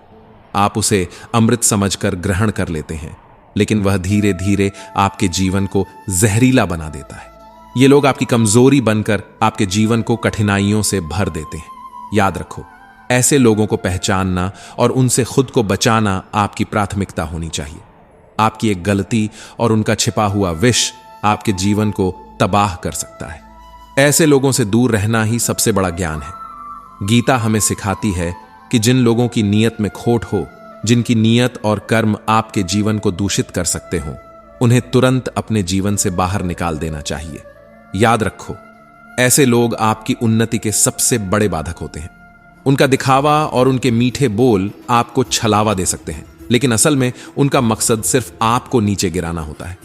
आप उसे अमृत समझकर ग्रहण कर लेते हैं, लेकिन वह धीरे धीरे आपके जीवन को जहरीला बना देता है। ये लोग आपकी कमजोरी बनकर आपके जीवन को कठिनाइयों से भर देते हैं। याद रखो, ऐसे लोगों को पहचानना और उनसे खुद को बचाना आपकी प्राथमिकता होनी चाहिए। आपकी एक गलती और उनका छिपा हुआ विष आपके जीवन को तबाह कर सकता है। ऐसे लोगों से दूर रहना ही सबसे बड़ा ज्ञान है। गीता हमें सिखाती है कि जिन लोगों की नीयत में खोट हो, जिनकी नीयत और कर्म आपके जीवन को दूषित कर सकते हो, उन्हें तुरंत अपने जीवन से बाहर निकाल देना चाहिए। याद रखो, ऐसे लोग आपकी उन्नति के सबसे बड़े बाधक होते हैं। उनका दिखावा और उनके मीठे बोल आपको छलावा दे सकते हैं, लेकिन असल में उनका मकसद सिर्फ आपको नीचे गिराना होता है।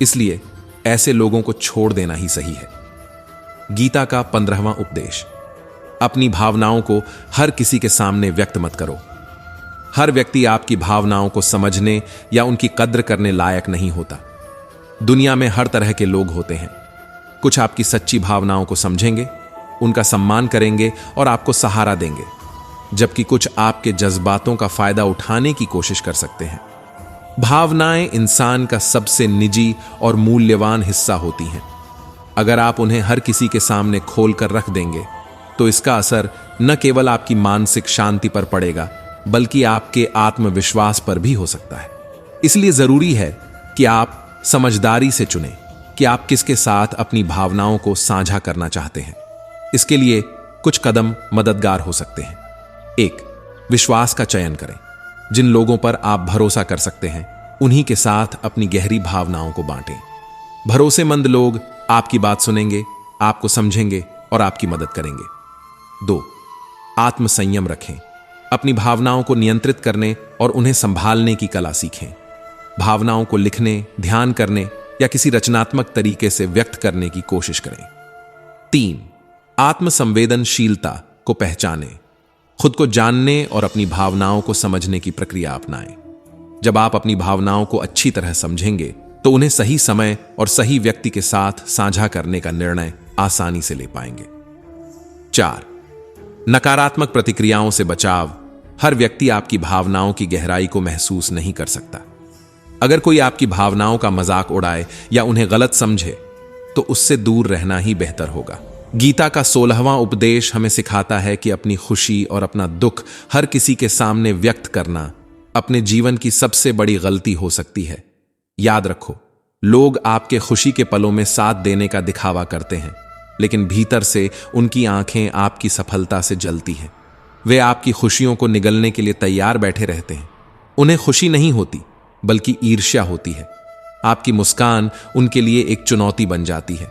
इसलिए ऐसे लोगों को छोड़ देना ही सही है। गीता का 15वां उपदेश, अपनी भावनाओं को हर किसी के सामने व्यक्त मत करो। हर व्यक्ति आपकी भावनाओं को समझने या उनकी कद्र करने लायक नहीं होता। दुनिया में हर तरह के लोग होते हैं। कुछ आपकी सच्ची भावनाओं को समझेंगे, उनका सम्मान करेंगे और आपको सहारा देंगे, जबकि कुछ आपके जज्बातों का फायदा उठाने की कोशिश कर सकते हैं। भावनाएं इंसान का सबसे निजी और मूल्यवान हिस्सा होती हैं। अगर आप उन्हें हर किसी के सामने खोलकर रख देंगे तो इसका असर न केवल आपकी मानसिक शांति पर पड़ेगा, बल्कि आपके आत्मविश्वास पर भी हो सकता है। इसलिए जरूरी है कि आप समझदारी से चुनें कि आप किसके साथ अपनी भावनाओं को साझा करना चाहते हैं। इसके लिए कुछ कदम मददगार हो सकते हैं। 1. विश्वास का चयन करें। जिन लोगों पर आप भरोसा कर सकते हैं, उन्हीं के साथ अपनी गहरी भावनाओं को बांटें। भरोसेमंद लोग आपकी बात सुनेंगे, आपको समझेंगे और आपकी मदद करेंगे। 2. आत्मसंयम रखें। अपनी भावनाओं को नियंत्रित करने और उन्हें संभालने की कला सीखें। भावनाओं को लिखने, ध्यान करने या किसी रचनात्मक तरीके से व्यक्त करने की कोशिश करें। 3. आत्मसंवेदनशीलता को पहचानें। खुद को जानने और अपनी भावनाओं को समझने की प्रक्रिया अपनाएं। जब आप अपनी भावनाओं को अच्छी तरह समझेंगे तो उन्हें सही समय और सही व्यक्ति के साथ साझा करने का निर्णय आसानी से ले पाएंगे। 4. नकारात्मक प्रतिक्रियाओं से बचाव। हर व्यक्ति आपकी भावनाओं की गहराई को महसूस नहीं कर सकता। अगर कोई आपकी भावनाओं का मजाक उड़ाए या उन्हें गलत समझे तो उससे दूर रहना ही बेहतर होगा। गीता का 16वां उपदेश हमें सिखाता है कि अपनी खुशी और अपना दुख हर किसी के सामने व्यक्त करना अपने जीवन की सबसे बड़ी गलती हो सकती है। याद रखो, लोग आपके खुशी के पलों में साथ देने का दिखावा करते हैं, लेकिन भीतर से उनकी आंखें आपकी सफलता से जलती हैं। वे आपकी खुशियों को निगलने के लिए तैयार बैठे रहते हैं। उन्हें खुशी नहीं होती, बल्कि ईर्ष्या होती है। आपकी मुस्कान उनके लिए एक चुनौती बन जाती है।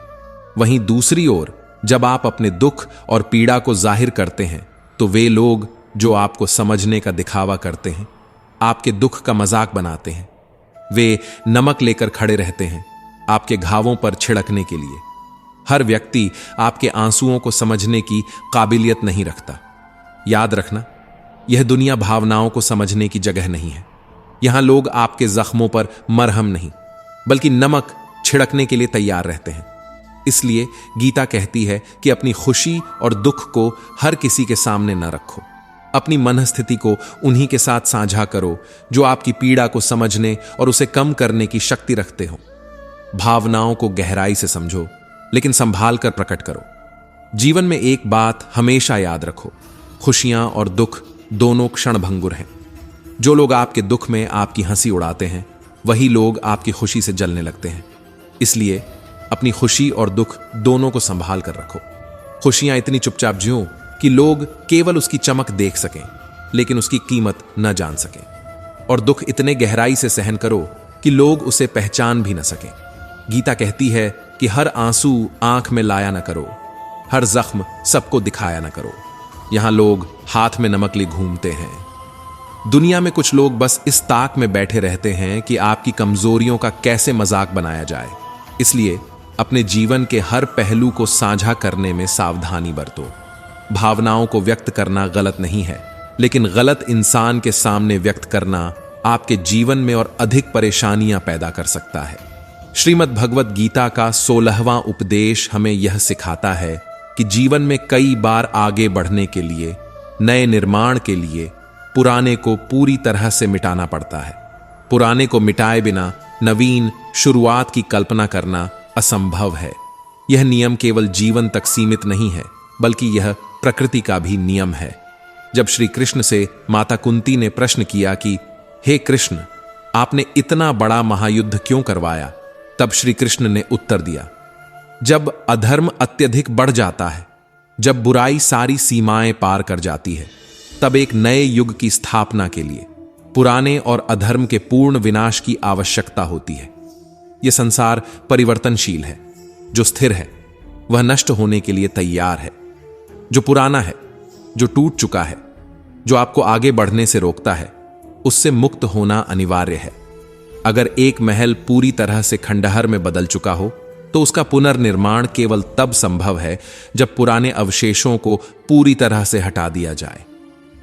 वहीं दूसरी ओर, जब आप अपने दुख और पीड़ा को जाहिर करते हैं तो वे लोग जो आपको समझने का दिखावा करते हैं, आपके दुख का मजाक बनाते हैं। वे नमक लेकर खड़े रहते हैं आपके घावों पर छिड़कने के लिए। हर व्यक्ति आपके आंसुओं को समझने की काबिलियत नहीं रखता। याद रखना, यह दुनिया भावनाओं को समझने की जगह नहीं है। यहां लोग आपके जख्मों पर मरहम नहीं, बल्कि नमक छिड़कने के लिए तैयार रहते हैं। इसलिए गीता कहती है कि अपनी खुशी और दुख को हर किसी के सामने न रखो। अपनी मनस्थिति को उन्हीं के साथ साझा करो जो आपकी पीड़ा को समझने और उसे कम करने की शक्ति रखते हो। भावनाओं को गहराई से समझो, लेकिन संभाल कर प्रकट करो। जीवन में एक बात हमेशा याद रखो, खुशियां और दुख दोनों क्षणभंगुर हैं। जो लोग आपके दुख में आपकी हंसी उड़ाते हैं, वही लोग आपकी खुशी से जलने लगते हैं। इसलिए अपनी खुशी और दुख दोनों को संभाल कर रखो। खुशियां इतनी चुपचाप जियो कि लोग केवल उसकी चमक देख सकें, लेकिन उसकी कीमत न जान सकें। और दुख इतने गहराई से सहन करो कि लोग उसे पहचान भी न सकें। गीता कहती है कि हर आंसू आंख में लाया न करो, हर जख्म सबको दिखाया न करो। यहां लोग हाथ में नमक लिए घूमते हैं। दुनिया में कुछ लोग बस इस ताक में बैठे रहते हैं कि आपकी कमजोरियों का कैसे मजाक बनाया जाए। इसलिए अपने जीवन के हर पहलू को साझा करने में सावधानी बरतो। भावनाओं को व्यक्त करना गलत नहीं है, लेकिन गलत इंसान के सामने व्यक्त करना आपके जीवन में और अधिक परेशानियां पैदा कर सकता है। श्रीमद् भगवद गीता का 16वां उपदेश हमें यह सिखाता है कि जीवन में कई बार आगे बढ़ने के लिए, नए निर्माण के लिए पुराने को पूरी तरह से मिटाना पड़ता है। पुराने को मिटाए बिना नवीन शुरुआत की कल्पना करना असंभव है। यह नियम केवल जीवन तक सीमित नहीं है, बल्कि यह प्रकृति का भी नियम है। जब श्री कृष्ण से माता कुंती ने प्रश्न किया कि हे कृष्ण, आपने इतना बड़ा महायुद्ध क्यों करवाया, तब श्री कृष्ण ने उत्तर दिया, जब अधर्म अत्यधिक बढ़ जाता है, जब बुराई सारी सीमाएं पार कर जाती है, तब एक नए युग की स्थापना के लिए पुराने और अधर्म के पूर्ण विनाश की आवश्यकता होती है। यह संसार परिवर्तनशील है। जो स्थिर है वह नष्ट होने के लिए तैयार है। जो पुराना है, जो टूट चुका है, जो आपको आगे बढ़ने से रोकता है, उससे मुक्त होना अनिवार्य है। अगर एक महल पूरी तरह से खंडहर में बदल चुका हो तो उसका पुनर्निर्माण केवल तब संभव है जब पुराने अवशेषों को पूरी तरह से हटा दिया जाए।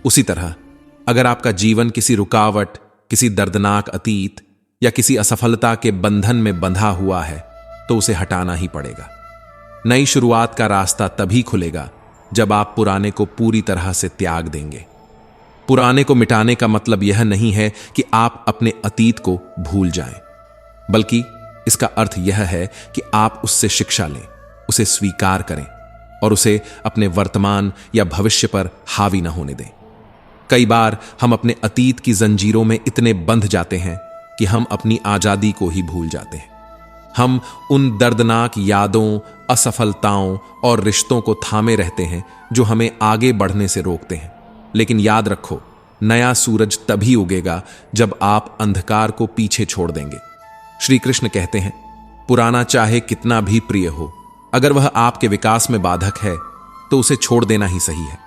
उसी तरह अगर आपका जीवन किसी रुकावट, किसी दर्दनाक अतीत या किसी असफलता के बंधन में बंधा हुआ है तो उसे हटाना ही पड़ेगा। नई शुरुआत का रास्ता तभी खुलेगा जब आप पुराने को पूरी तरह से त्याग देंगे। पुराने को मिटाने का मतलब यह नहीं है कि आप अपने अतीत को भूल जाएं, बल्कि इसका अर्थ यह है कि आप उससे शिक्षा लें, उसे स्वीकार करें और उसे अपने वर्तमान या भविष्य पर हावी न होने दें। कई बार हम अपने अतीत की जंजीरों में इतने बंध जाते हैं कि हम अपनी आजादी को ही भूल जाते हैं। हम उन दर्दनाक यादों, असफलताओं और रिश्तों को थामे रहते हैं जो हमें आगे बढ़ने से रोकते हैं। लेकिन याद रखो, नया सूरज तभी उगेगा जब आप अंधकार को पीछे छोड़ देंगे। श्री कृष्ण कहते हैं, पुराना चाहे कितना भी प्रिय हो, अगर वह आपके विकास में बाधक है तो उसे छोड़ देना ही सही है।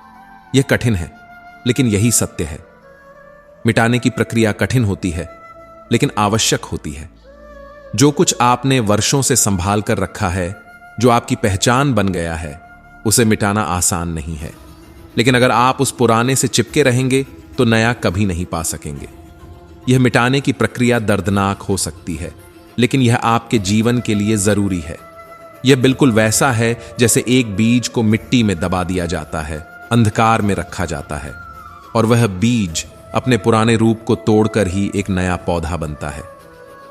यह कठिन है, लेकिन यही सत्य है। मिटाने की प्रक्रिया कठिन होती है, लेकिन आवश्यक होती है। जो कुछ आपने वर्षों से संभाल कर रखा है, जो आपकी पहचान बन गया है, उसे मिटाना आसान नहीं है। लेकिन अगर आप उस पुराने से चिपके रहेंगे तो नया कभी नहीं पा सकेंगे। यह मिटाने की प्रक्रिया दर्दनाक हो सकती है, लेकिन यह आपके जीवन के लिए जरूरी है। यह बिल्कुल वैसा है जैसे एक बीज को मिट्टी में दबा दिया जाता है, अंधकार में रखा जाता है, और वह बीज अपने पुराने रूप को तोड़कर ही एक नया पौधा बनता है।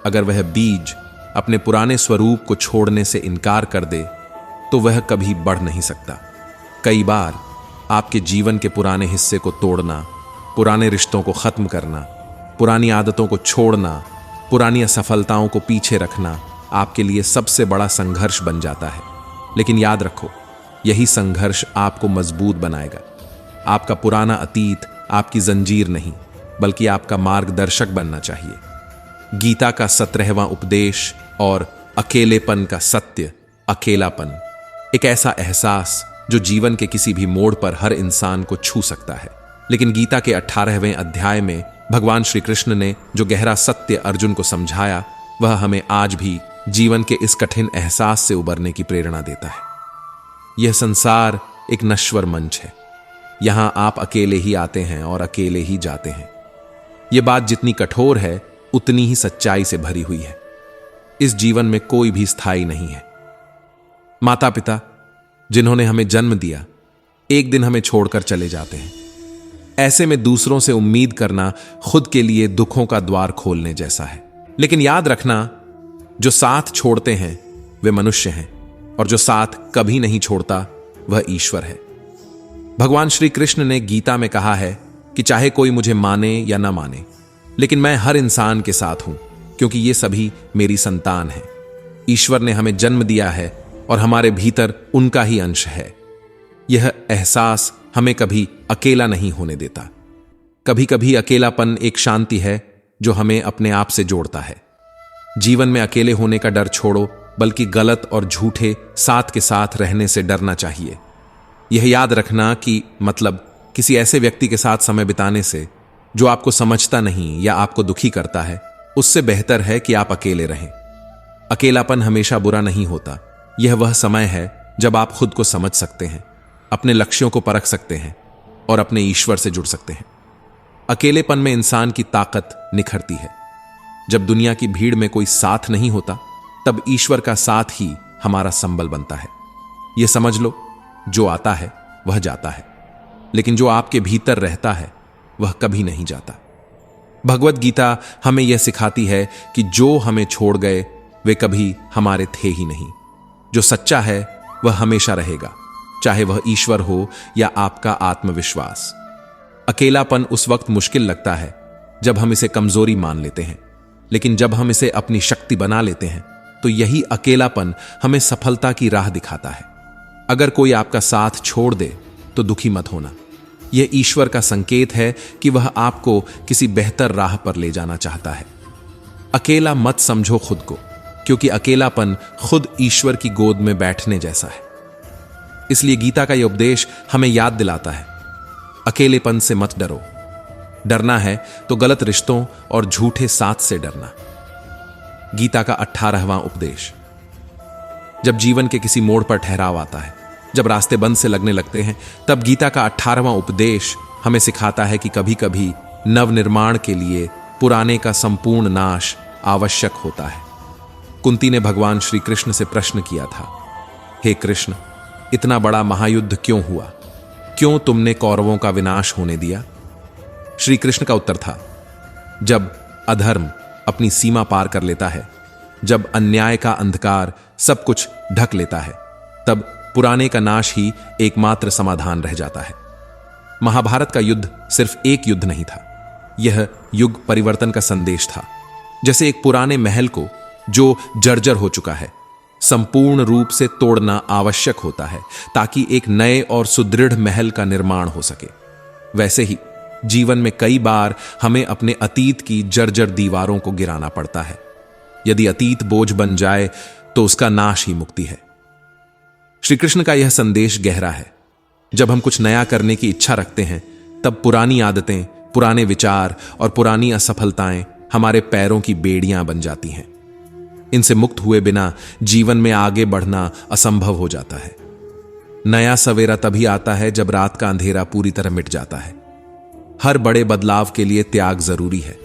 अगर वह बीज अपने पुराने स्वरूप को छोड़ने से इनकार कर दे तो वह कभी बढ़ नहीं सकता। कई बार आपके जीवन के पुराने हिस्से को तोड़ना, पुराने रिश्तों को खत्म करना, पुरानी आदतों को छोड़ना, पुरानी असफलताओं को पीछे रखना आपके लिए सबसे बड़ा संघर्ष बन जाता है। लेकिन याद रखो, यही संघर्ष आपको मजबूत बनाएगा। आपका पुराना अतीत आपकी जंजीर नहीं, बल्कि आपका मार्गदर्शक बनना चाहिए। गीता का 17वां उपदेश और अकेलेपन का सत्य, अकेलापन एक ऐसा एहसास जो जीवन के किसी भी मोड़ पर हर इंसान को छू सकता है। लेकिन गीता के 18वें अध्याय में भगवान श्री कृष्ण ने जो गहरा सत्य अर्जुन को समझाया, वह हमें आज भी जीवन के इस कठिन एहसास से उबरने की प्रेरणा देता है। यह संसार एक नश्वर मंच है। यहां आप अकेले ही आते हैं और अकेले ही जाते हैं। यह बात जितनी कठोर है, उतनी ही सच्चाई से भरी हुई है। इस जीवन में कोई भी स्थायी नहीं है। माता पिता जिन्होंने हमें जन्म दिया, एक दिन हमें छोड़कर चले जाते हैं। ऐसे में दूसरों से उम्मीद करना खुद के लिए दुखों का द्वार खोलने जैसा है। लेकिन याद रखना, जो साथ छोड़ते हैं वे मनुष्य हैं, और जो साथ कभी नहीं छोड़ता वह ईश्वर है। भगवान श्री कृष्ण ने गीता में कहा है कि चाहे कोई मुझे माने या ना माने, लेकिन मैं हर इंसान के साथ हूं, क्योंकि ये सभी मेरी संतान हैं। ईश्वर ने हमें जन्म दिया है और हमारे भीतर उनका ही अंश है। यह एहसास हमें कभी अकेला नहीं होने देता। कभी कभी अकेलापन एक शांति है जो हमें अपने आप से जोड़ता है। जीवन में अकेले होने का डर छोड़ो, बल्कि गलत और झूठे साथ के साथ रहने से डरना चाहिए। यह याद रखना कि मतलब किसी ऐसे व्यक्ति के साथ समय बिताने से जो आपको समझता नहीं या आपको दुखी करता है, उससे बेहतर है कि आप अकेले रहें। अकेलापन हमेशा बुरा नहीं होता। यह वह समय है जब आप खुद को समझ सकते हैं, अपने लक्ष्यों को परख सकते हैं और अपने ईश्वर से जुड़ सकते हैं। अकेलेपन में इंसान की ताकत निखरती है। जब दुनिया की भीड़ में कोई साथ नहीं होता, तब ईश्वर का साथ ही हमारा संबल बनता है। यह समझ लो, जो आता है वह जाता है, लेकिन जो आपके भीतर रहता है वह कभी नहीं जाता। भगवत गीता हमें यह सिखाती है कि जो हमें छोड़ गए वे कभी हमारे थे ही नहीं। जो सच्चा है वह हमेशा रहेगा, चाहे वह ईश्वर हो या आपका आत्मविश्वास। अकेलापन उस वक्त मुश्किल लगता है जब हम इसे कमजोरी मान लेते हैं, लेकिन जब हम इसे अपनी शक्ति बना लेते हैं तो यही अकेलापन हमें सफलता की राह दिखाता है। अगर कोई आपका साथ छोड़ दे तो दुखी मत होना। यह ईश्वर का संकेत है कि वह आपको किसी बेहतर राह पर ले जाना चाहता है। अकेला मत समझो खुद को, क्योंकि अकेलापन खुद ईश्वर की गोद में बैठने जैसा है। इसलिए गीता का यह उपदेश हमें याद दिलाता है, अकेलेपन से मत डरो। डरना है तो गलत रिश्तों और झूठे साथ से डरना। गीता का 18वां उपदेश। जब जीवन के किसी मोड़ पर ठहराव आता है, जब रास्ते बंद से लगने लगते हैं, तब गीता का 18वां उपदेश हमें सिखाता है कि कभी कभी नवनिर्माण के लिए पुराने का संपूर्ण नाश आवश्यक होता है। कुंती ने भगवान श्री कृष्ण से प्रश्न किया था, हे कृष्ण, इतना बड़ा महायुद्ध क्यों हुआ? क्यों तुमने कौरवों का विनाश होने दिया? श्री कृष्ण का उत्तर था, जब अधर्म अपनी सीमा पार कर लेता है, जब अन्याय का अंधकार सब कुछ ढक लेता है, तब पुराने का नाश ही एकमात्र समाधान रह जाता है। महाभारत का युद्ध सिर्फ एक युद्ध नहीं था, यह युग परिवर्तन का संदेश था। जैसे एक पुराने महल को जो जर्जर हो चुका है, संपूर्ण रूप से तोड़ना आवश्यक होता है ताकि एक नए और सुदृढ़ महल का निर्माण हो सके, वैसे ही जीवन में कई बार हमें अपने अतीत की जर्जर दीवारों को गिराना पड़ता है। यदि अतीत बोझ बन जाए तो उसका नाश ही मुक्ति है। श्री कृष्ण का यह संदेश गहरा है। जब हम कुछ नया करने की इच्छा रखते हैं, तब पुरानी आदतें, पुराने विचार और पुरानी असफलताएं हमारे पैरों की बेड़ियां बन जाती हैं। इनसे मुक्त हुए बिना जीवन में आगे बढ़ना असंभव हो जाता है। नया सवेरा तभी आता है जब रात का अंधेरा पूरी तरह मिट जाता है। हर बड़े बदलाव के लिए त्याग जरूरी है।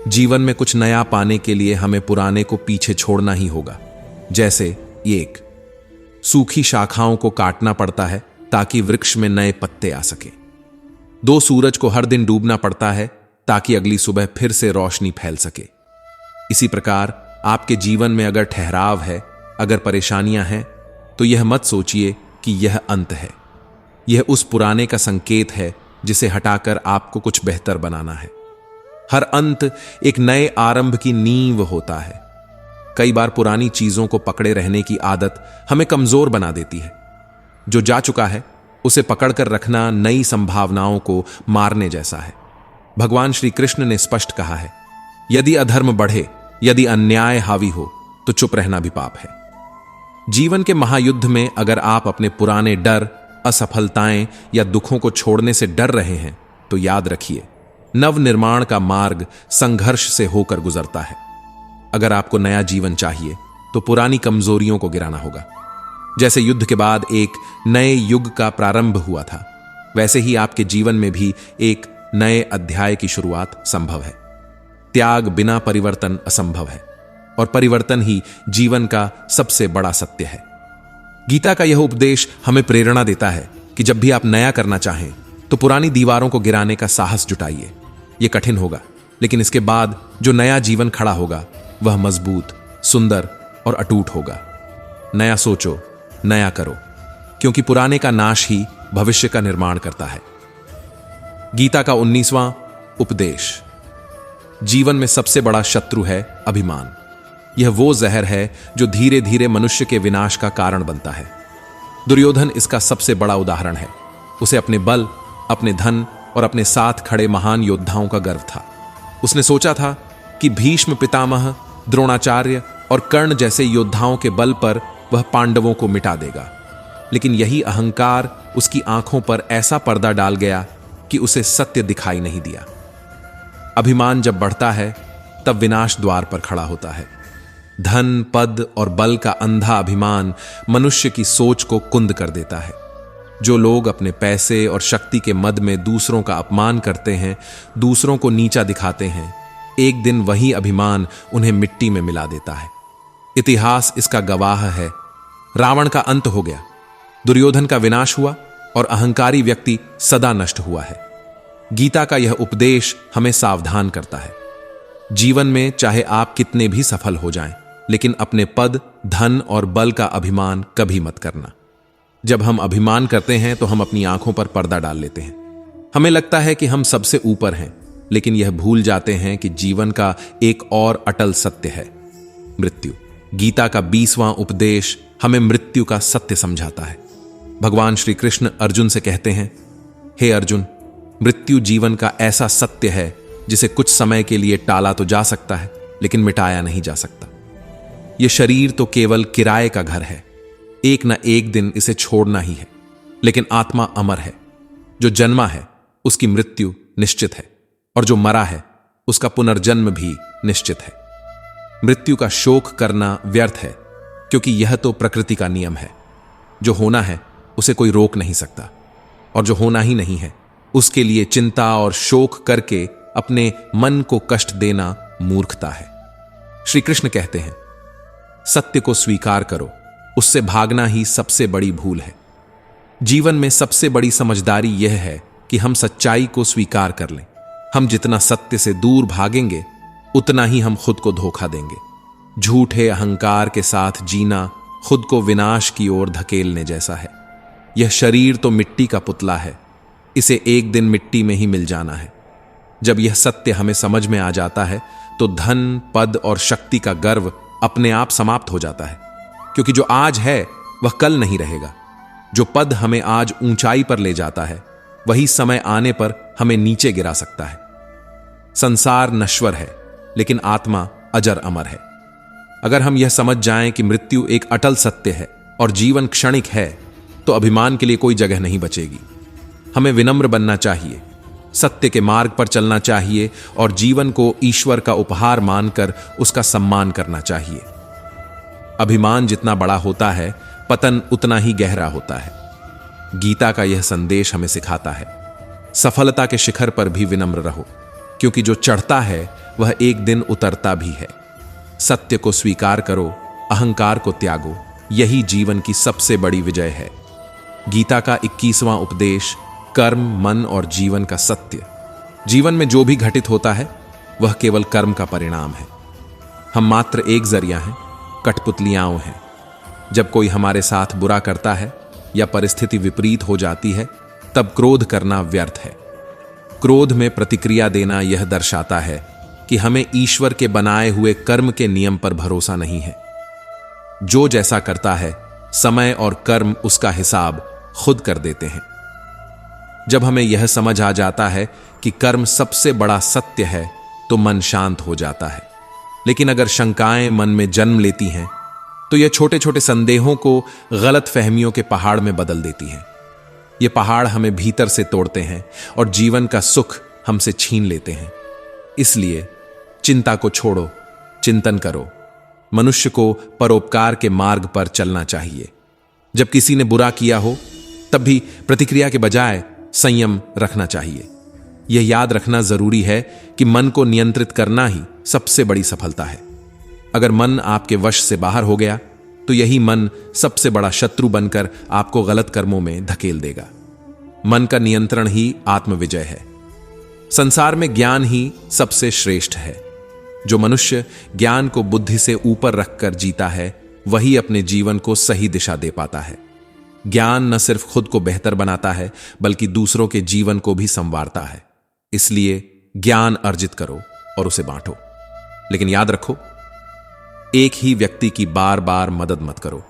जीवन में कुछ नया पाने के लिए हमें पुराने को पीछे छोड़ना ही होगा। जैसे एक सूखी शाखाओं को काटना पड़ता है ताकि वृक्ष में नए पत्ते आ सके। दो सूरज को हर दिन डूबना पड़ता है ताकि अगली सुबह फिर से रोशनी फैल सके। इसी प्रकार आपके जीवन में अगर ठहराव है, अगर परेशानियां हैं, तो यह मत सोचिए कि यह अंत है। यह उस पुराने का संकेत है जिसे हटाकर आपको कुछ बेहतर बनाना है। हर अंत एक नए आरंभ की नींव होता है। कई बार पुरानी चीजों को पकड़े रहने की आदत हमें कमजोर बना देती है। जो जा चुका है उसे पकड़कर रखना नई संभावनाओं को मारने जैसा है। भगवान श्री कृष्ण ने स्पष्ट कहा है, यदि अधर्म बढ़े, यदि अन्याय हावी हो, तो चुप रहना भी पाप है। जीवन के महायुद्ध में अगर आप अपने पुराने डर, असफलताएं या दुखों को छोड़ने से डर रहे हैं, तो याद रखिए, नवनिर्माण का मार्ग संघर्ष से होकर गुजरता है। अगर आपको नया जीवन चाहिए तो पुरानी कमजोरियों को गिराना होगा। जैसे युद्ध के बाद एक नए युग का प्रारंभ हुआ था, वैसे ही आपके जीवन में भी एक नए अध्याय की शुरुआत संभव है। त्याग बिना परिवर्तन असंभव है, और परिवर्तन ही जीवन का सबसे बड़ा सत्य है। गीता का यह उपदेश हमें प्रेरणा देता है कि जब भी आप नया करना चाहें तो पुरानी दीवारों को गिराने का साहस जुटाइए। यह कठिन होगा, लेकिन इसके बाद जो नया जीवन खड़ा होगा वह मजबूत, सुंदर और अटूट होगा। नया सोचो, नया करो, क्योंकि पुराने का नाश ही भविष्य का निर्माण करता है। गीता का 19वां उपदेश। जीवन में सबसे बड़ा शत्रु है अभिमान। यह वो जहर है जो धीरे धीरे मनुष्य के विनाश का कारण बनता है। दुर्योधन इसका सबसे बड़ा उदाहरण है। उसे अपने बल, अपने धन और अपने साथ खड़े महान योद्धाओं का गर्व था। उसने सोचा था कि भीष्म पितामह, द्रोणाचार्य और कर्ण जैसे योद्धाओं के बल पर वह पांडवों को मिटा देगा। लेकिन यही अहंकार उसकी आंखों पर ऐसा पर्दा डाल गया कि उसे सत्य दिखाई नहीं दिया। अभिमान जब बढ़ता है तब विनाश द्वार पर खड़ा होता है। धन, पद और बल का अंधा अभिमान मनुष्य की सोच को कुंद कर देता है। जो लोग अपने पैसे और शक्ति के मद में दूसरों का अपमान करते हैं, दूसरों को नीचा दिखाते हैं, एक दिन वही अभिमान उन्हें मिट्टी में मिला देता है। इतिहास इसका गवाह है। रावण का अंत हो गया, दुर्योधन का विनाश हुआ और अहंकारी व्यक्ति सदा नष्ट हुआ है। गीता का यह उपदेश हमें सावधान करता है। जीवन में चाहे आप कितने भी सफल हो जाएं, लेकिन अपने पद, धन और बल का अभिमान कभी मत करना। जब हम अभिमान करते हैं तो हम अपनी आंखों पर पर्दा डाल लेते हैं। हमें लगता है कि हम सबसे ऊपर हैं, लेकिन यह भूल जाते हैं कि जीवन का एक और अटल सत्य है, मृत्यु। गीता का 20वां उपदेश हमें मृत्यु का सत्य समझाता है। भगवान श्री कृष्ण अर्जुन से कहते हैं, हे अर्जुन, मृत्यु जीवन का ऐसा सत्य है जिसे कुछ समय के लिए टाला तो जा सकता है, लेकिन मिटाया नहीं जा सकता। यह शरीर तो केवल किराए का घर है, एक न एक दिन इसे छोड़ना ही है, लेकिन आत्मा अमर है। जो जन्मा है उसकी मृत्यु निश्चित है, और जो मरा है उसका पुनर्जन्म भी निश्चित है। मृत्यु का शोक करना व्यर्थ है, क्योंकि यह तो प्रकृति का नियम है। जो होना है उसे कोई रोक नहीं सकता, और जो होना ही नहीं है उसके लिए चिंता और शोक करके अपने मन को कष्ट देना मूर्खता है। श्री कृष्ण कहते हैं, सत्य को स्वीकार करो, उससे भागना ही सबसे बड़ी भूल है। जीवन में सबसे बड़ी समझदारी यह है कि हम सच्चाई को स्वीकार कर लें। हम जितना सत्य से दूर भागेंगे उतना ही हम खुद को धोखा देंगे। झूठे अहंकार के साथ जीना खुद को विनाश की ओर धकेलने जैसा है। यह शरीर तो मिट्टी का पुतला है, इसे एक दिन मिट्टी में ही मिल जाना है। जब यह सत्य हमें समझ में आ जाता है तो धन, पद और शक्ति का गर्व अपने आप समाप्त हो जाता है, क्योंकि जो आज है वह कल नहीं रहेगा। जो पद हमें आज ऊंचाई पर ले जाता है वही समय आने पर हमें नीचे गिरा सकता है। संसार नश्वर है, लेकिन आत्मा अजर अमर है। अगर हम यह समझ जाएं कि मृत्यु एक अटल सत्य है और जीवन क्षणिक है, तो अभिमान के लिए कोई जगह नहीं बचेगी। हमें विनम्र बनना चाहिए, सत्य के मार्ग पर चलना चाहिए और जीवन को ईश्वर का उपहार मानकर उसका सम्मान करना चाहिए। अभिमान जितना बड़ा होता है, पतन उतना ही गहरा होता है। गीता का यह संदेश हमें सिखाता है, सफलता के शिखर पर भी विनम्र रहो, क्योंकि जो चढ़ता है वह एक दिन उतरता भी है। सत्य को स्वीकार करो, अहंकार को त्यागो, यही जीवन की सबसे बड़ी विजय है। गीता का 21वां उपदेश कर्म, मन और जीवन का सत्य। जीवन में जो भी घटित होता है वह केवल कर्म का परिणाम है। हम मात्र एक जरिया हैं, कठपुतलियां हैं। जब कोई हमारे साथ बुरा करता है या परिस्थिति विपरीत हो जाती है, तब क्रोध करना व्यर्थ है। क्रोध में प्रतिक्रिया देना यह दर्शाता है कि हमें ईश्वर के बनाए हुए कर्म के नियम पर भरोसा नहीं है। जो जैसा करता है, समय और कर्म उसका हिसाब खुद कर देते हैं। जब हमें यह समझ आ जाता है कि कर्म सबसे बड़ा सत्य है, तो मन शांत हो जाता है। लेकिन अगर शंकाएं मन में जन्म लेती हैं, तो यह छोटे छोटे संदेहों को गलत फहमियों के पहाड़ में बदल देती हैं। ये पहाड़ हमें भीतर से तोड़ते हैं और जीवन का सुख हमसे छीन लेते हैं। इसलिए चिंता को छोड़ो, चिंतन करो। मनुष्य को परोपकार के मार्ग पर चलना चाहिए। जब किसी ने बुरा किया हो, तब भी प्रतिक्रिया के बजाय संयम रखना चाहिए। यह याद रखना जरूरी है कि मन को नियंत्रित करना ही सबसे बड़ी सफलता है। अगर मन आपके वश से बाहर हो गया, तो यही मन सबसे बड़ा शत्रु बनकर आपको गलत कर्मों में धकेल देगा। मन का नियंत्रण ही आत्मविजय है। संसार में ज्ञान ही सबसे श्रेष्ठ है। जो मनुष्य ज्ञान को बुद्धि से ऊपर रखकर जीता है, वही अपने जीवन को सही दिशा दे पाता है। ज्ञान न सिर्फ खुद को बेहतर बनाता है, बल्कि दूसरों के जीवन को भी संवारता है। इसलिए ज्ञान अर्जित करो और उसे बांटो। लेकिन याद रखो, एक ही व्यक्ति की बार बार मदद मत करो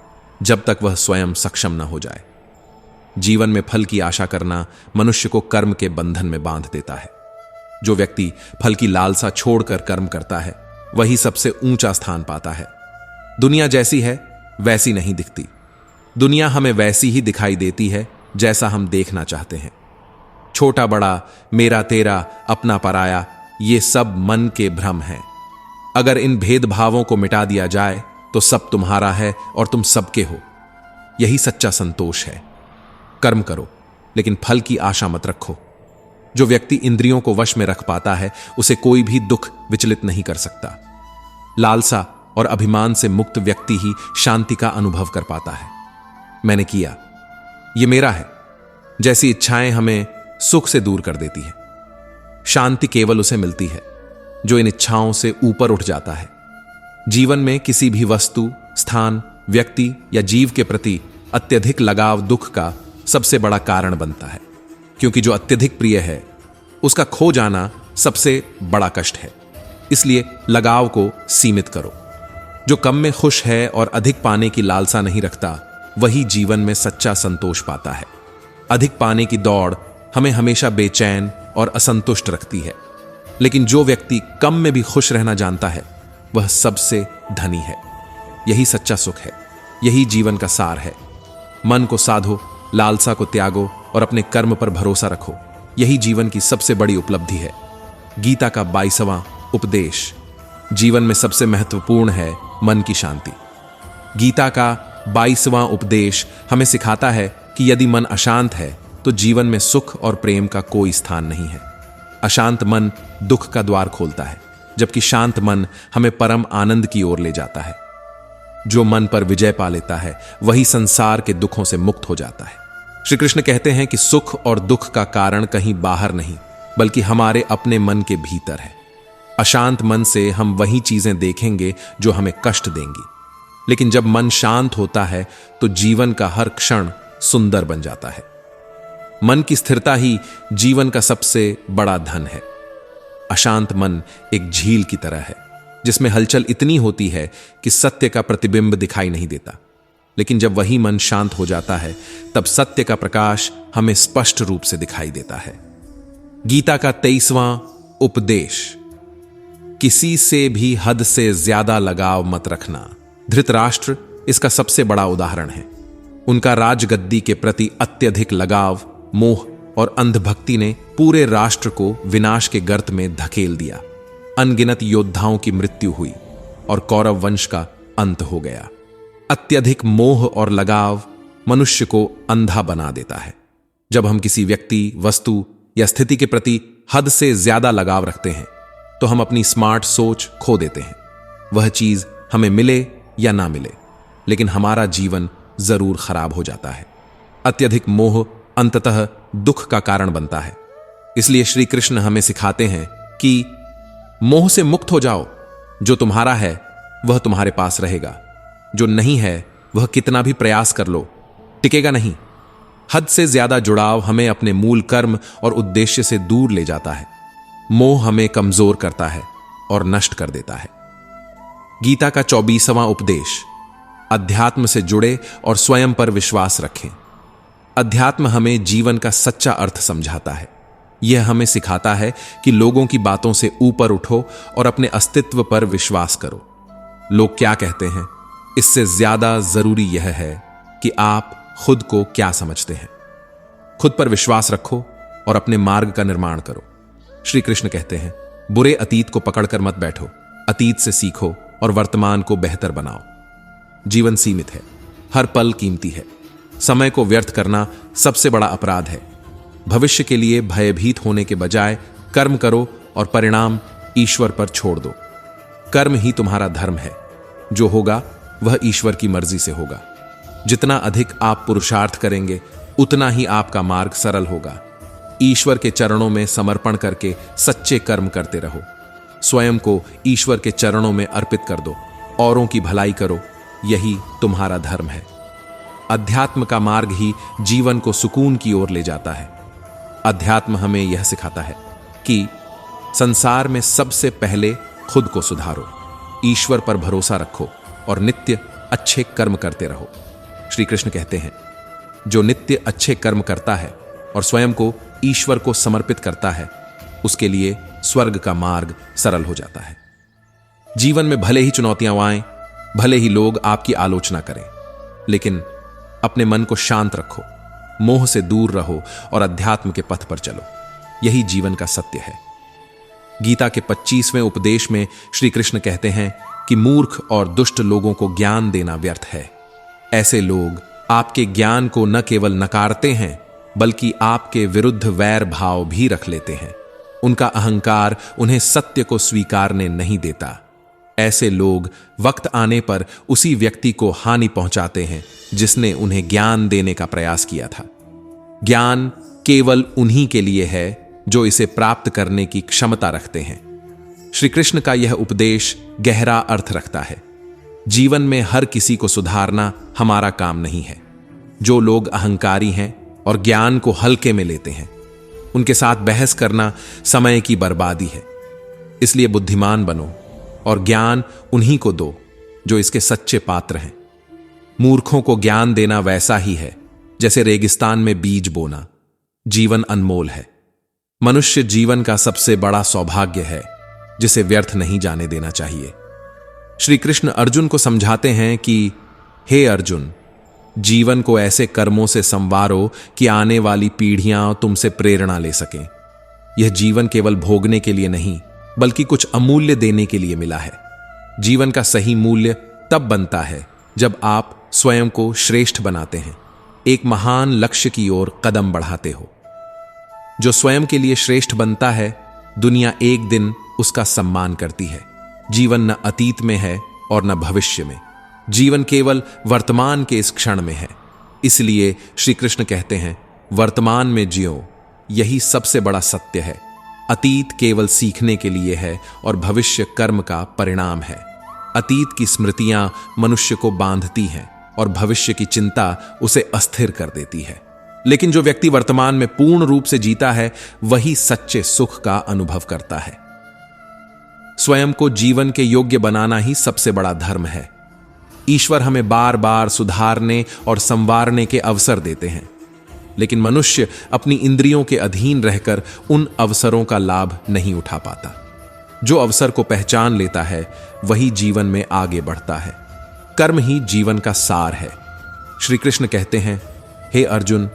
जब तक वह स्वयं सक्षम न हो जाए। जीवन में फल की आशा करना मनुष्य को कर्म के बंधन में बांध देता है। जो व्यक्ति फल की लालसा छोड़कर कर्म करता है, वही सबसे ऊंचा स्थान पाता है। दुनिया जैसी है वैसी नहीं दिखती। दुनिया हमें वैसी ही दिखाई देती है जैसा हम देखना चाहते हैं। छोटा बड़ा, मेरा तेरा, अपना पराया, ये सब मन के भ्रम हैं। अगर इन भेदभावों को मिटा दिया जाए तो सब तुम्हारा है और तुम सबके हो। यही सच्चा संतोष है। कर्म करो, लेकिन फल की आशा मत रखो। जो व्यक्ति इंद्रियों को वश में रख पाता है, उसे कोई भी दुख विचलित नहीं कर सकता। लालसा और अभिमान से मुक्त व्यक्ति ही शांति का अनुभव कर पाता है। मैंने किया, ये मेरा है जैसी इच्छाएं हमें सुख से दूर कर देती है। शांति केवल उसे मिलती है जो इन इच्छाओं से ऊपर उठ जाता है। जीवन में किसी भी वस्तु, स्थान, व्यक्ति या जीव के प्रति अत्यधिक लगाव दुख का सबसे बड़ा कारण बनता है, क्योंकि जो अत्यधिक प्रिय है उसका खो जाना सबसे बड़ा कष्ट है। इसलिए लगाव को सीमित करो। जो कम में खुश है और अधिक पाने की लालसा नहीं रखता, वही जीवन में सच्चा संतोष पाता है। अधिक पाने की दौड़ हमें हमेशा बेचैन और असंतुष्ट रखती है, लेकिन जो व्यक्ति कम में भी खुश रहना जानता है, वह सबसे धनी है। यही सच्चा सुख है, यही जीवन का सार है। मन को साधो, लालसा को त्यागो और अपने कर्म पर भरोसा रखो। यही जीवन की सबसे बड़ी उपलब्धि है। गीता का 22वां उपदेश। जीवन में सबसे महत्वपूर्ण है मन की शांति। गीता का 22वां उपदेश हमें सिखाता है कि यदि मन अशांत है तो जीवन में सुख और प्रेम का कोई स्थान नहीं है। अशांत मन दुख का द्वार खोलता है, जबकि शांत मन हमें परम आनंद की ओर ले जाता है। जो मन पर विजय पा लेता है, वही संसार के दुखों से मुक्त हो जाता है। श्री कृष्ण कहते हैं कि सुख और दुख का कारण कहीं बाहर नहीं, बल्कि हमारे अपने मन के भीतर है। अशांत मन से हम वही चीजें देखेंगे जो हमें कष्ट देंगी, लेकिन जब मन शांत होता है तो जीवन का हर क्षण सुंदर बन जाता है। मन की स्थिरता ही जीवन का सबसे बड़ा धन है। अशांत मन एक झील की तरह है, जिसमें हलचल इतनी होती है कि सत्य का प्रतिबिंब दिखाई नहीं देता। लेकिन जब वही मन शांत हो जाता है, तब सत्य का प्रकाश हमें स्पष्ट रूप से दिखाई देता है। गीता का 23वां उपदेश। किसी से भी हद से ज्यादा लगाव मत रखना। धृतराष्ट्र इसका सबसे बड़ा उदाहरण है। उनका राजगद्दी के प्रति अत्यधिक लगाव, मोह और अंधभक्ति ने पूरे राष्ट्र को विनाश के गर्त में धकेल दिया। अनगिनत योद्धाओं की मृत्यु हुई और कौरव वंश का अंत हो गया। अत्यधिक मोह और लगाव मनुष्य को अंधा बना देता है। जब हम किसी व्यक्ति, वस्तु या स्थिति के प्रति हद से ज्यादा लगाव रखते हैं, तो हम अपनी स्मार्ट सोच खो देते हैं। वह चीज हमें मिले या ना मिले, लेकिन हमारा जीवन जरूर खराब हो जाता है। अत्यधिक मोह अंततः दुख का कारण बनता है। इसलिए श्री कृष्ण हमें सिखाते हैं कि मोह से मुक्त हो जाओ। जो तुम्हारा है वह तुम्हारे पास रहेगा, जो नहीं है वह कितना भी प्रयास कर लो टिकेगा नहीं। हद से ज्यादा जुड़ाव हमें अपने मूल कर्म और उद्देश्य से दूर ले जाता है। मोह हमें कमजोर करता है और नष्ट कर देता है। गीता का 24वां उपदेश। अध्यात्म से जुड़े और स्वयं पर विश्वास रखें। अध्यात्म हमें जीवन का सच्चा अर्थ समझाता है। यह हमें सिखाता है कि लोगों की बातों से ऊपर उठो और अपने अस्तित्व पर विश्वास करो। लोग क्या कहते हैं, इससे ज्यादा जरूरी यह है कि आप खुद को क्या समझते हैं। खुद पर विश्वास रखो और अपने मार्ग का निर्माण करो। श्री कृष्ण कहते हैं, बुरे अतीत को पकड़कर मत बैठो, अतीत से सीखो और वर्तमान को बेहतर बनाओ। जीवन सीमित है, हर पल कीमती है। समय को व्यर्थ करना सबसे बड़ा अपराध है। भविष्य के लिए भयभीत होने के बजाय कर्म करो और परिणाम ईश्वर पर छोड़ दो। कर्म ही तुम्हारा धर्म है। जो होगा वह ईश्वर की मर्जी से होगा। जितना अधिक आप पुरुषार्थ करेंगे, उतना ही आपका मार्ग सरल होगा। ईश्वर के चरणों में समर्पण करके सच्चे कर्म करते रहो। स्वयं को ईश्वर के चरणों में अर्पित कर दो। औरों की भलाई करो, यही तुम्हारा धर्म है। अध्यात्म का मार्ग ही जीवन को सुकून की ओर ले जाता है। अध्यात्म हमें यह सिखाता है कि संसार में सबसे पहले खुद को सुधारो, ईश्वर पर भरोसा रखो और नित्य अच्छे कर्म करते रहो। श्री कृष्ण कहते हैं, जो नित्य अच्छे कर्म करता है और स्वयं को ईश्वर को समर्पित करता है, उसके लिए स्वर्ग का मार्ग सरल हो जाता है। जीवन में भले ही चुनौतियां आएं, भले ही लोग आपकी आलोचना करें, लेकिन अपने मन को शांत रखो, मोह से दूर रहो और अध्यात्म के पथ पर चलो। यही जीवन का सत्य है। गीता के 25वें उपदेश में श्री कृष्ण कहते हैं कि मूर्ख और दुष्ट लोगों को ज्ञान देना व्यर्थ है। ऐसे लोग आपके ज्ञान को न केवल नकारते हैं, बल्कि आपके विरुद्ध वैर भाव भी रख लेते हैं। उनका अहंकार उन्हें सत्य को स्वीकारने नहीं देता। ऐसे लोग वक्त आने पर उसी व्यक्ति को हानि पहुंचाते हैं जिसने उन्हें ज्ञान देने का प्रयास किया था। ज्ञान केवल उन्हीं के लिए है जो इसे प्राप्त करने की क्षमता रखते हैं। श्री कृष्ण का यह उपदेश गहरा अर्थ रखता है। जीवन में हर किसी को सुधारना हमारा काम नहीं है। जो लोग अहंकारी हैं और ज्ञान को हल्के में लेते हैं, उनके साथ बहस करना समय की बर्बादी है। इसलिए बुद्धिमान बनो और ज्ञान उन्हीं को दो जो इसके सच्चे पात्र हैं। मूर्खों को ज्ञान देना वैसा ही है जैसे रेगिस्तान में बीज बोना। जीवन अनमोल है। मनुष्य जीवन का सबसे बड़ा सौभाग्य है जिसे व्यर्थ नहीं जाने देना चाहिए। श्री कृष्ण अर्जुन को समझाते हैं कि हे अर्जुन, जीवन को ऐसे कर्मों से संवारो कि आने वाली पीढ़ियां तुमसे प्रेरणा ले सकें। यह जीवन केवल भोगने के लिए नहीं बल्कि कुछ अमूल्य देने के लिए मिला है। जीवन का सही मूल्य तब बनता है जब आप स्वयं को श्रेष्ठ बनाते हैं, एक महान लक्ष्य की ओर कदम बढ़ाते हो। जो स्वयं के लिए श्रेष्ठ बनता है, दुनिया एक दिन उसका सम्मान करती है। जीवन न अतीत में है और न भविष्य में, जीवन केवल वर्तमान के इस क्षण में है। इसलिए श्री कृष्ण कहते हैं, वर्तमान में जियो, यही सबसे बड़ा सत्य है। अतीत केवल सीखने के लिए है और भविष्य कर्म का परिणाम है। अतीत की स्मृतियां मनुष्य को बांधती हैं और भविष्य की चिंता उसे अस्थिर कर देती है। लेकिन जो व्यक्ति वर्तमान में पूर्ण रूप से जीता है, वही सच्चे सुख का अनुभव करता है। स्वयं को जीवन के योग्य बनाना ही सबसे बड़ा धर्म है। ईश्वर हमें बार बार सुधारने और संवारने के अवसर देते हैं, लेकिन मनुष्य अपनी इंद्रियों के अधीन रहकर उन अवसरों का लाभ नहीं उठा पाता। जो अवसर को पहचान लेता है, वही जीवन में आगे बढ़ता है। कर्म ही जीवन का सार है। श्री कृष्ण कहते हैं, हे अर्जुन,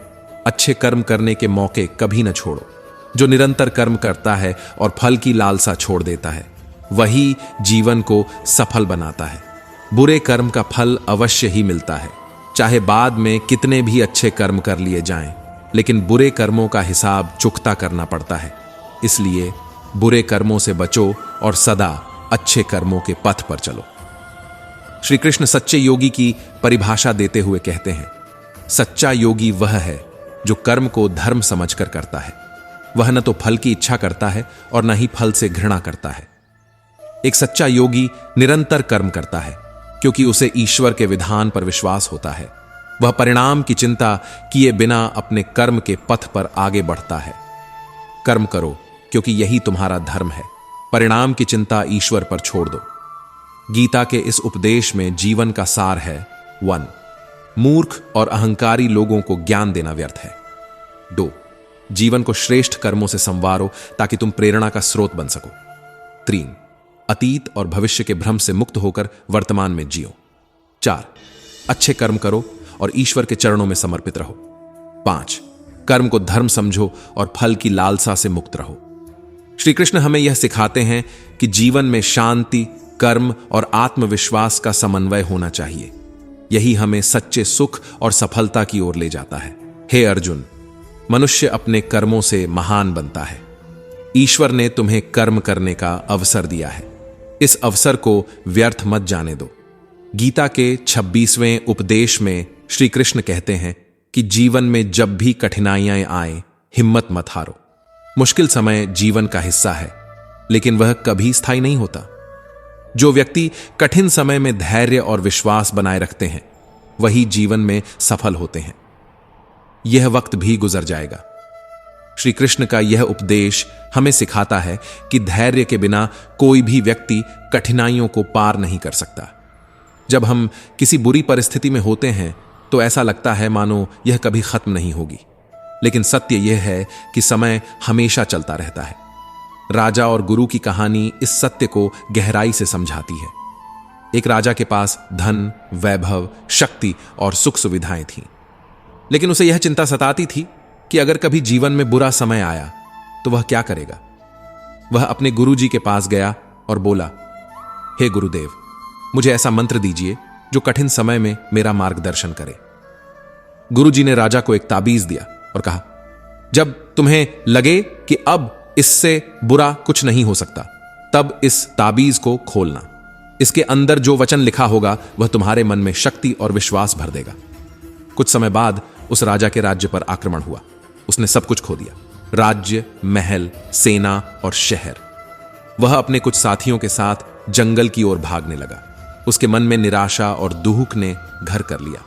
अच्छे कर्म करने के मौके कभी न छोड़ो। जो निरंतर कर्म करता है और फल की लालसा छोड़ देता है, वही जीवन को सफल बनाता है। बुरे कर्म का फल अवश्य ही मिलता है, चाहे बाद में कितने भी अच्छे कर्म कर लिए जाएं, लेकिन बुरे कर्मों का हिसाब चुकता करना पड़ता है। इसलिए बुरे कर्मों से बचो और सदा अच्छे कर्मों के पथ पर चलो। श्री कृष्ण सच्चे योगी की परिभाषा देते हुए कहते हैं, सच्चा योगी वह है जो कर्म को धर्म समझकर करता है। वह न तो फल की इच्छा करता है और न ही फल से घृणा करता है। एक सच्चा योगी निरंतर कर्म करता है क्योंकि उसे ईश्वर के विधान पर विश्वास होता है। वह परिणाम की चिंता किए बिना अपने कर्म के पथ पर आगे बढ़ता है। कर्म करो क्योंकि यही तुम्हारा धर्म है। परिणाम की चिंता ईश्वर पर छोड़ दो। गीता के इस उपदेश में जीवन का सार है 1. मूर्ख और अहंकारी लोगों को ज्ञान देना व्यर्थ है। 2. जीवन को श्रेष्ठ कर्मों से संवारो ताकि तुम प्रेरणा का स्रोत बन सको। 3. अतीत और भविष्य के भ्रम से मुक्त होकर वर्तमान में जियो। 4. अच्छे कर्म करो और ईश्वर के चरणों में समर्पित रहो। 5. कर्म को धर्म समझो और फल की लालसा से मुक्त रहो। श्री कृष्ण हमें यह सिखाते हैं कि जीवन में शांति, कर्म और आत्मविश्वास का समन्वय होना चाहिए। यही हमें सच्चे सुख और सफलता की ओर ले जाता है। हे अर्जुन, मनुष्य अपने कर्मों से महान बनता है। ईश्वर ने तुम्हें कर्म करने का अवसर दिया है। इस अवसर को व्यर्थ मत जाने दो। गीता के 26वें उपदेश में श्री कृष्ण कहते हैं कि जीवन में जब भी कठिनाइयां आए, हिम्मत मत हारो। मुश्किल समय जीवन का हिस्सा है, लेकिन वह कभी स्थायी नहीं होता। जो व्यक्ति कठिन समय में धैर्य और विश्वास बनाए रखते हैं, वही जीवन में सफल होते हैं। यह वक्त भी गुजर जाएगा। श्री कृष्ण का यह उपदेश हमें सिखाता है कि धैर्य के बिना कोई भी व्यक्ति कठिनाइयों को पार नहीं कर सकता। जब हम किसी बुरी परिस्थिति में होते हैं तो ऐसा लगता है मानो यह कभी खत्म नहीं होगी, लेकिन सत्य यह है कि समय हमेशा चलता रहता है। राजा और गुरु की कहानी इस सत्य को गहराई से समझाती है। एक राजा के पास धन, वैभव, शक्ति और सुख सुविधाएं थीं, लेकिन उसे यह चिंता सताती थी कि अगर कभी जीवन में बुरा समय आया तो वह क्या करेगा। वह अपने गुरुजी के पास गया और बोला, हे गुरुदेव, मुझे ऐसा मंत्र दीजिए जो कठिन समय में मेरा मार्गदर्शन करे। गुरुजी ने राजा को एक ताबीज दिया और कहा, जब तुम्हें लगे कि अब इससे बुरा कुछ नहीं हो सकता, तब इस ताबीज को खोलना। इसके अंदर जो वचन लिखा होगा वह तुम्हारे मन में शक्ति और विश्वास भर देगा। कुछ समय बाद उस राजा के राज्य पर आक्रमण हुआ। उसने सब कुछ खो दिया, राज्य, महल, सेना और शहर। वह अपने कुछ साथियों के साथ जंगल की ओर भागने लगा। उसके मन में निराशा और दुख ने घर कर लिया।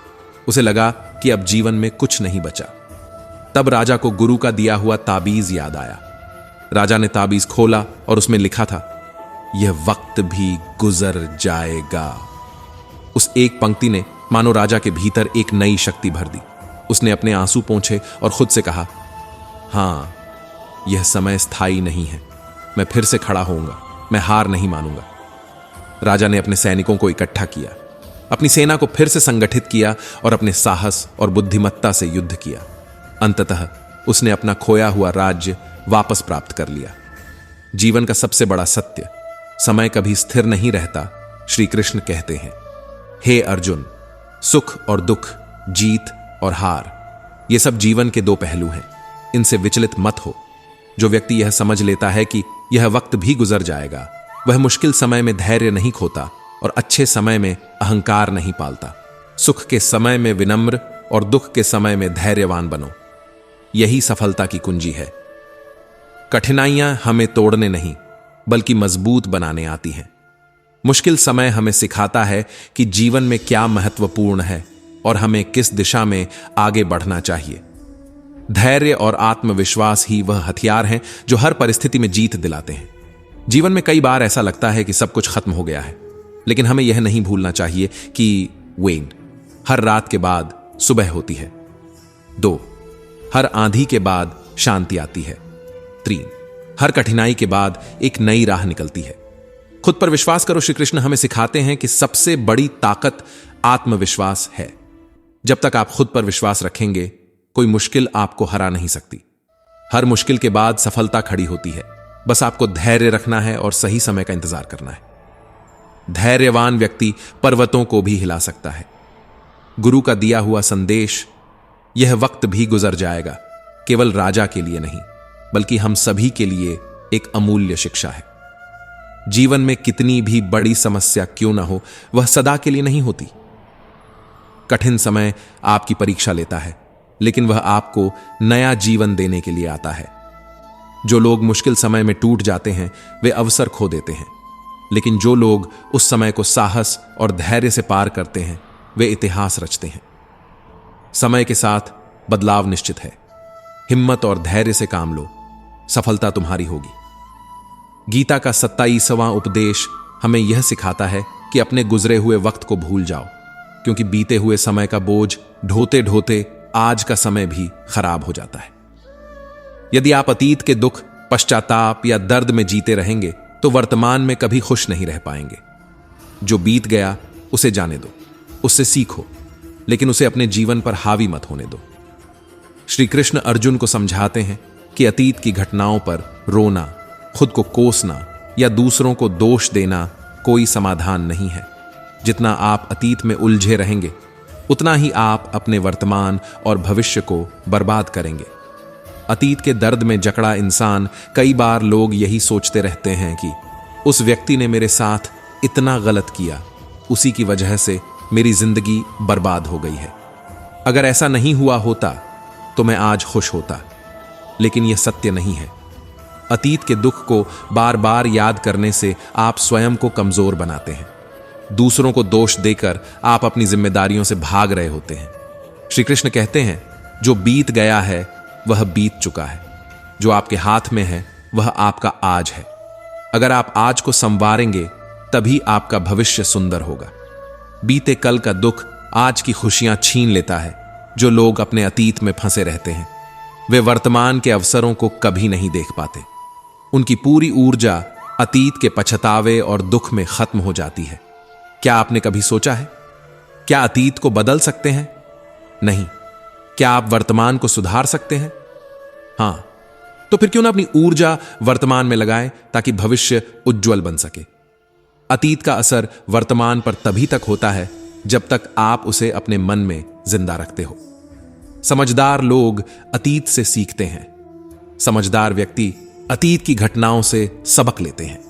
उसे लगा कि अब जीवन में कुछ नहीं बचा। तब राजा को गुरु का दिया हुआ ताबीज याद आया। राजा ने ताबीज खोला और उसमें लिखा था, यह वक्त भी गुजर जाएगा। उस एक पंक्ति ने मानो राजा के भीतर एक नई शक्ति भर दी। उसने अपने आंसू पोंछे और खुद से कहा, हां, यह समय स्थायी नहीं है, मैं फिर से खड़ा होऊंगा, मैं हार नहीं मानूंगा। राजा ने अपने सैनिकों को इकट्ठा किया, अपनी सेना को फिर से संगठित किया और अपने साहस और बुद्धिमत्ता से युद्ध किया। अंततः उसने अपना खोया हुआ राज्य वापस प्राप्त कर लिया। जीवन का सबसे बड़ा सत्य, समय कभी स्थिर नहीं रहता, श्री कृष्ण कहते हैं। हे अर्जुन, सुख और दुख, जीत और हार, ये सब जीवन के दो पहलू हैं, इनसे विचलित मत हो। जो व्यक्ति यह समझ लेता है कि यह वक्त भी गुजर जाएगा, वह मुश्किल समय में धैर्य नहीं खोता और अच्छे समय में अहंकार नहीं पालता। सुख के समय में विनम्र और दुख के समय में धैर्यवान बनो, यही सफलता की कुंजी है। कठिनाइयां हमें तोड़ने नहीं बल्कि मजबूत बनाने आती हैं। मुश्किल समय हमें सिखाता है कि जीवन में क्या महत्वपूर्ण है और हमें किस दिशा में आगे बढ़ना चाहिए। धैर्य और आत्मविश्वास ही वह हथियार हैं जो हर परिस्थिति में जीत दिलाते हैं। जीवन में कई बार ऐसा लगता है कि सब कुछ खत्म हो गया है, लेकिन हमें यह नहीं भूलना चाहिए कि वेन, हर रात के बाद सुबह होती है। 2, हर आंधी के बाद शांति आती है। 3, हर कठिनाई के बाद एक नई राह निकलती है। खुद पर विश्वास करो। श्री कृष्ण हमें सिखाते हैं कि सबसे बड़ी ताकत आत्मविश्वास है। जब तक आप खुद पर विश्वास रखेंगे, कोई मुश्किल आपको हरा नहीं सकती। हर मुश्किल के बाद सफलता खड़ी होती है, बस आपको धैर्य रखना है और सही समय का इंतजार करना है। धैर्यवान व्यक्ति पर्वतों को भी हिला सकता है। गुरु का दिया हुआ संदेश, यह वक्त भी गुजर जाएगा, केवल राजा के लिए नहीं बल्कि हम सभी के लिए एक अमूल्य शिक्षा है। जीवन में कितनी भी बड़ी समस्या क्यों ना हो, वह सदा के लिए नहीं होती। कठिन समय आपकी परीक्षा लेता है, लेकिन वह आपको नया जीवन देने के लिए आता है। जो लोग मुश्किल समय में टूट जाते हैं, वे अवसर खो देते हैं, लेकिन जो लोग उस समय को साहस और धैर्य से पार करते हैं, वे इतिहास रचते हैं। समय के साथ बदलाव निश्चित है। हिम्मत और धैर्य से काम लो, सफलता तुम्हारी होगी। गीता का 27वां उपदेश हमें यह सिखाता है कि अपने गुजरे हुए वक्त को भूल जाओ, क्योंकि बीते हुए समय का बोझ ढोते ढोते आज का समय भी खराब हो जाता है। यदि आप अतीत के दुख, पश्चाताप या दर्द में जीते रहेंगे, तो वर्तमान में कभी खुश नहीं रह पाएंगे। जो बीत गया उसे जाने दो, उससे सीखो, लेकिन उसे अपने जीवन पर हावी मत होने दो। श्री कृष्ण अर्जुन को समझाते हैं कि अतीत की घटनाओं पर रोना, खुद को कोसना या दूसरों को दोष देना कोई समाधान नहीं है। जितना आप अतीत में उलझे रहेंगे, उतना ही आप अपने वर्तमान और भविष्य को बर्बाद करेंगे। अतीत के दर्द में जकड़ा इंसान, कई बार लोग यही सोचते रहते हैं कि उस व्यक्ति ने मेरे साथ इतना गलत किया, उसी की वजह से मेरी जिंदगी बर्बाद हो गई है। अगर ऐसा नहीं हुआ होता तो मैं आज खुश होता, लेकिन यह सत्य नहीं है। अतीत के दुख को बार बार याद करने से आप स्वयं को कमजोर बनाते हैं। दूसरों को दोष देकर आप अपनी जिम्मेदारियों से भाग रहे होते हैं। श्री कृष्ण कहते हैं, जो बीत गया है वह बीत चुका है, जो आपके हाथ में है वह आपका आज है। अगर आप आज को संवारेंगे, तभी आपका भविष्य सुंदर होगा। बीते कल का दुख आज की खुशियां छीन लेता है। जो लोग अपने अतीत में फंसे रहते हैं, वे वर्तमान के अवसरों को कभी नहीं देख पाते। उनकी पूरी ऊर्जा अतीत के पछतावे और दुख में खत्म हो जाती है। क्या आपने कभी सोचा है, क्या अतीत को बदल सकते हैं? नहीं। क्या आप वर्तमान को सुधार सकते हैं? हां। तो फिर क्यों ना अपनी ऊर्जा वर्तमान में लगाएं, ताकि भविष्य उज्जवल बन सके। अतीत का असर वर्तमान पर तभी तक होता है जब तक आप उसे अपने मन में जिंदा रखते हो। समझदार लोग अतीत से सीखते हैं। समझदार व्यक्ति अतीत की घटनाओं से सबक लेते हैं,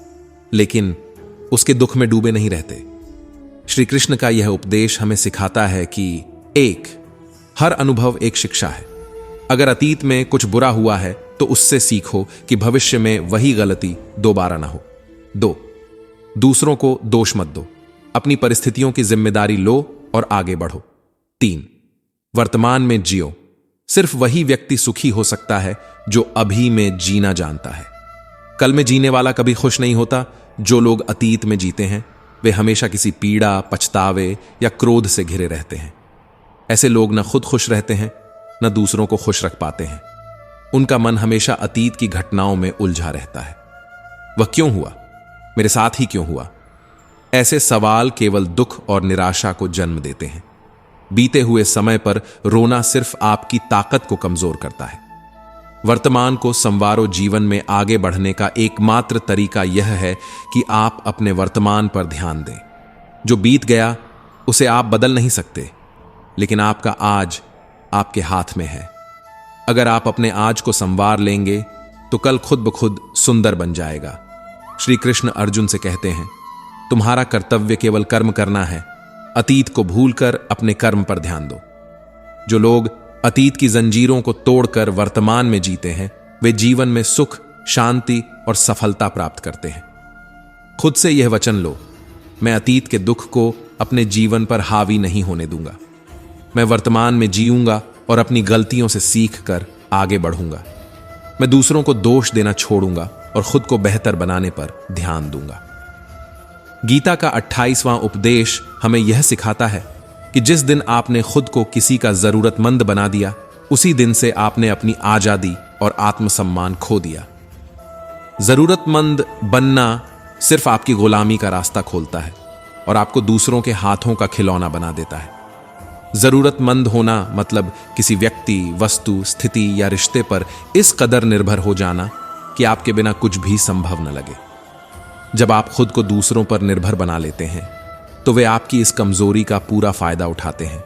लेकिन उसके दुख में डूबे नहीं रहते। श्री कृष्ण का यह उपदेश हमें सिखाता है कि 1, हर अनुभव एक शिक्षा है। अगर अतीत में कुछ बुरा हुआ है तो उससे सीखो कि भविष्य में वही गलती दोबारा ना हो। 2, दूसरों को दोष मत दो, अपनी परिस्थितियों की जिम्मेदारी लो और आगे बढ़ो। 3, वर्तमान में जियो। सिर्फ वही व्यक्ति सुखी हो सकता है जो अभी में जीना जानता है। कल में जीने वाला कभी खुश नहीं होता। जो लोग अतीत में जीते हैं, वे हमेशा किसी पीड़ा, पछतावे या क्रोध से घिरे रहते हैं। ऐसे लोग न खुद खुश रहते हैं, न दूसरों को खुश रख पाते हैं। उनका मन हमेशा अतीत की घटनाओं में उलझा रहता है। वह क्यों हुआ? मेरे साथ ही क्यों हुआ? ऐसे सवाल केवल दुख और निराशा को जन्म देते हैं। बीते हुए समय पर रोना सिर्फ आपकी ताकत को कमजोर करता है। वर्तमान को संवारो जीवन में आगे बढ़ने का एकमात्र तरीका यह है कि आप अपने वर्तमान पर ध्यान दें। जो बीत गया उसे आप बदल नहीं सकते, लेकिन आपका आज आपके हाथ में है। अगर आप अपने आज को संवार लेंगे तो कल खुद ब खुद सुंदर बन जाएगा। श्री कृष्ण अर्जुन से कहते हैं, तुम्हारा कर्तव्य केवल कर्म करना है, अतीत को भूलकर अपने कर्म पर ध्यान दो। जो लोग अतीत की जंजीरों को तोड़कर वर्तमान में जीते हैं, वे जीवन में सुख, शांति और सफलता प्राप्त करते हैं। खुद से यह वचन लो, मैं अतीत के दुख को अपने जीवन पर हावी नहीं होने दूंगा। मैं वर्तमान में जीऊंगा और अपनी गलतियों से सीख कर आगे बढ़ूंगा। मैं दूसरों को दोष देना छोड़ूंगा और खुद को बेहतर बनाने पर ध्यान दूंगा। गीता का 28वां उपदेश हमें यह सिखाता है कि जिस दिन आपने खुद को किसी का जरूरतमंद बना दिया, उसी दिन से आपने अपनी आजादी और आत्मसम्मान खो दिया। जरूरतमंद बनना सिर्फ आपकी गुलामी का रास्ता खोलता है और आपको दूसरों के हाथों का खिलौना बना देता है। जरूरतमंद होना मतलब किसी व्यक्ति, वस्तु, स्थिति या रिश्ते पर इस कदर निर्भर हो जाना कि आपके बिना कुछ भी संभव न लगे। जब आप खुद को दूसरों पर निर्भर बना लेते हैं तो वे आपकी इस कमजोरी का पूरा फायदा उठाते हैं।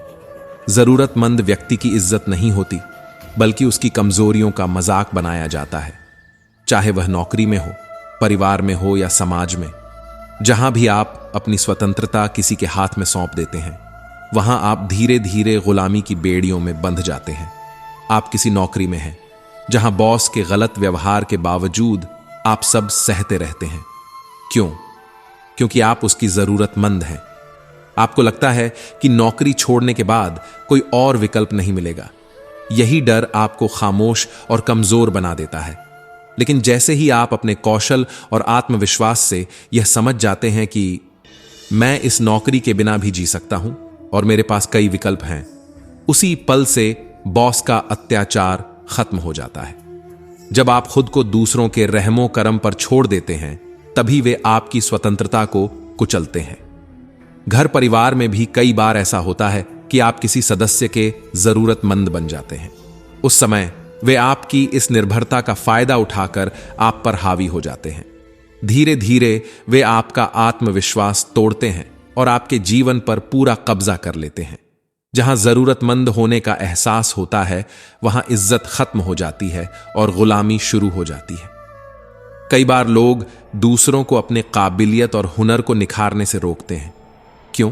जरूरतमंद व्यक्ति की इज्जत नहीं होती, बल्कि उसकी कमजोरियों का मजाक बनाया जाता है। चाहे वह नौकरी में हो, परिवार में हो या समाज में। जहां भी आप अपनी स्वतंत्रता किसी के हाथ में सौंप देते हैं, वहां आप धीरे धीरे गुलामी की बेड़ियों में बंध जाते हैं। आप किसी नौकरी में हैं जहां बॉस के गलत व्यवहार के बावजूद आप सब सहते रहते हैं। क्यों? क्योंकि आप उसकी जरूरतमंद हैं। आपको लगता है कि नौकरी छोड़ने के बाद कोई और विकल्प नहीं मिलेगा। यही डर आपको खामोश और कमजोर बना देता है। लेकिन जैसे ही आप अपने कौशल और आत्मविश्वास से यह समझ जाते हैं कि मैं इस नौकरी के बिना भी जी सकता हूं और मेरे पास कई विकल्प हैं, उसी पल से बॉस का अत्याचार खत्म हो जाता है। जब आप खुद को दूसरों के रहमो करम पर छोड़ देते हैं, तभी वे आपकी स्वतंत्रता को कुचलते हैं। घर परिवार में भी कई बार ऐसा होता है कि आप किसी सदस्य के जरूरतमंद बन जाते हैं। उस समय वे आपकी इस निर्भरता का फायदा उठाकर आप पर हावी हो जाते हैं। धीरे धीरे वे आपका आत्मविश्वास तोड़ते हैं और आपके जीवन पर पूरा कब्जा कर लेते हैं। जहां जरूरतमंद होने का एहसास होता है, वहां इज्जत खत्म हो जाती है और गुलामी शुरू हो जाती है। कई बार लोग दूसरों को अपने काबिलियत और हुनर को निखारने से रोकते हैं। क्यों?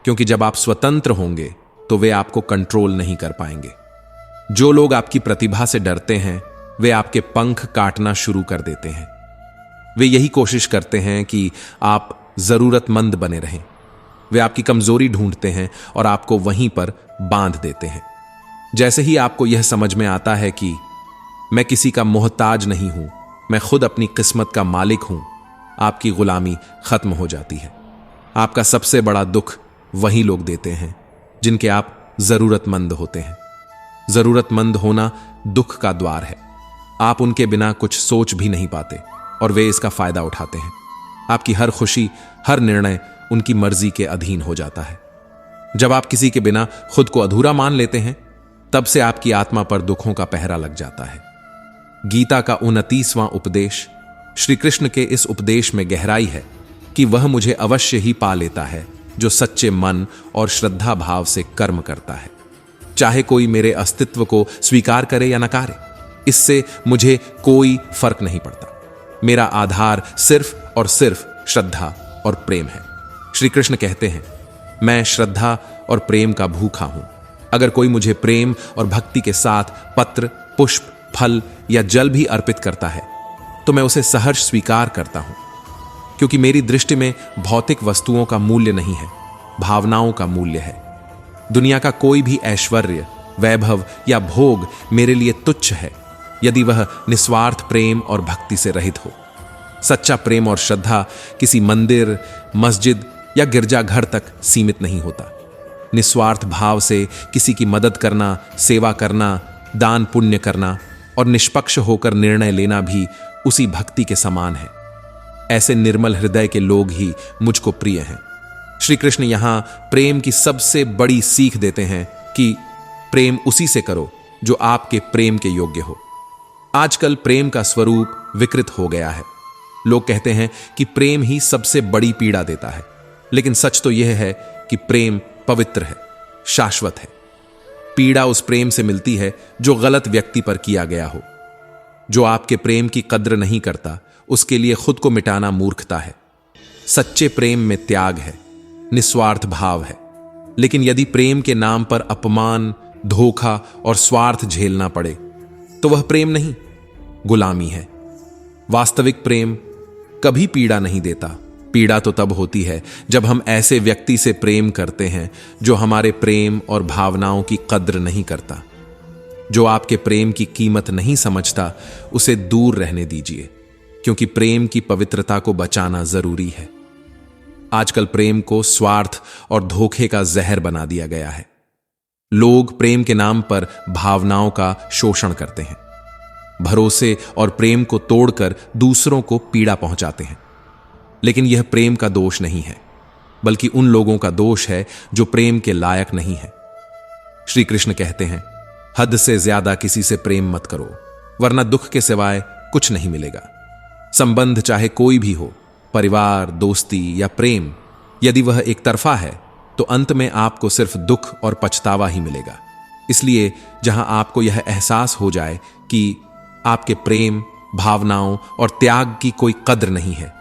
क्योंकि जब आप स्वतंत्र होंगे तो वे आपको कंट्रोल नहीं कर पाएंगे। जो लोग आपकी प्रतिभा से डरते हैं, वे आपके पंख काटना शुरू कर देते हैं। वे यही कोशिश करते हैं कि आप जरूरतमंद बने रहें। वे आपकी कमजोरी ढूंढते हैं और आपको वहीं पर बांध देते हैं। जैसे ही आपको यह समझ में आता है कि मैं किसी का मोहताज नहीं हूं, मैं खुद अपनी किस्मत का मालिक हूं, आपकी गुलामी खत्म हो जाती है। आपका सबसे बड़ा दुख वही लोग देते हैं जिनके आप जरूरतमंद होते हैं। जरूरतमंद होना दुख का द्वार है। आप उनके बिना कुछ सोच भी नहीं पाते और वे इसका फायदा उठाते हैं। आपकी हर खुशी, हर निर्णय उनकी मर्जी के अधीन हो जाता है। जब आप किसी के बिना खुद को अधूरा मान लेते हैं, तब से आपकी आत्मा पर दुखों का पहरा लग जाता है। गीता का 29वां उपदेश, श्री कृष्ण के इस उपदेश में गहराई है कि वह मुझे अवश्य ही पा लेता है जो सच्चे मन और श्रद्धा भाव से कर्म करता है। चाहे कोई मेरे अस्तित्व को स्वीकार करे या नकारे, इससे मुझे कोई फर्क नहीं पड़ता। मेरा आधार सिर्फ और सिर्फ श्रद्धा और प्रेम है। श्री कृष्ण कहते हैं, मैं श्रद्धा और प्रेम का भूखा हूं। अगर कोई मुझे प्रेम और भक्ति के साथ पत्र, पुष्प, फल या जल भी अर्पित करता है तो मैं उसे सहर्ष स्वीकार करता हूं, क्योंकि मेरी दृष्टि में भौतिक वस्तुओं का मूल्य नहीं है, भावनाओं का मूल्य है। दुनिया का कोई भी ऐश्वर्य, वैभव या भोग मेरे लिए तुच्छ है यदि वह निस्वार्थ प्रेम और भक्ति से रहित हो। सच्चा प्रेम और श्रद्धा किसी मंदिर, मस्जिद या गिरजाघर तक सीमित नहीं होता। निस्वार्थ भाव से किसी की मदद करना, सेवा करना, दान पुण्य करना और निष्पक्ष होकर निर्णय लेना भी उसी भक्ति के समान है। ऐसे निर्मल हृदय के लोग ही मुझको प्रिय हैं। श्री कृष्ण यहां प्रेम की सबसे बड़ी सीख देते हैं कि प्रेम उसी से करो जो आपके प्रेम के योग्य हो। आजकल प्रेम का स्वरूप विकृत हो गया है। लोग कहते हैं कि प्रेम ही सबसे बड़ी पीड़ा देता है, लेकिन सच तो यह है कि प्रेम पवित्र है, शाश्वत है। पीड़ा उस प्रेम से मिलती है जो गलत व्यक्ति पर किया गया हो। जो आपके प्रेम की कद्र नहीं करता, उसके लिए खुद को मिटाना मूर्खता है। सच्चे प्रेम में त्याग है, निस्वार्थ भाव है। लेकिन यदि प्रेम के नाम पर अपमान, धोखा और स्वार्थ झेलना पड़े तो वह प्रेम नहीं, गुलामी है। वास्तविक प्रेम कभी पीड़ा नहीं देता। पीड़ा तो तब होती है जब हम ऐसे व्यक्ति से प्रेम करते हैं जो हमारे प्रेम और भावनाओं की कद्र नहीं करता। जो आपके प्रेम की कीमत नहीं समझता, उसे दूर रहने दीजिए, क्योंकि प्रेम की पवित्रता को बचाना जरूरी है। आजकल प्रेम को स्वार्थ और धोखे का जहर बना दिया गया है। लोग प्रेम के नाम पर भावनाओं का शोषण करते हैं, भरोसे और प्रेम को तोड़कर दूसरों को पीड़ा पहुंचाते हैं। लेकिन यह प्रेम का दोष नहीं है, बल्कि उन लोगों का दोष है जो प्रेम के लायक नहीं है। श्री कृष्ण कहते हैं, हद से ज्यादा किसी से प्रेम मत करो, वरना दुख के सिवाय कुछ नहीं मिलेगा। संबंध चाहे कोई भी हो, परिवार, दोस्ती या प्रेम, यदि वह एक तरफा है तो अंत में आपको सिर्फ दुख और पछतावा ही मिलेगा। इसलिए जहां आपको यह एहसास हो जाए कि आपके प्रेम, भावनाओं और त्याग की कोई कद्र नहीं है,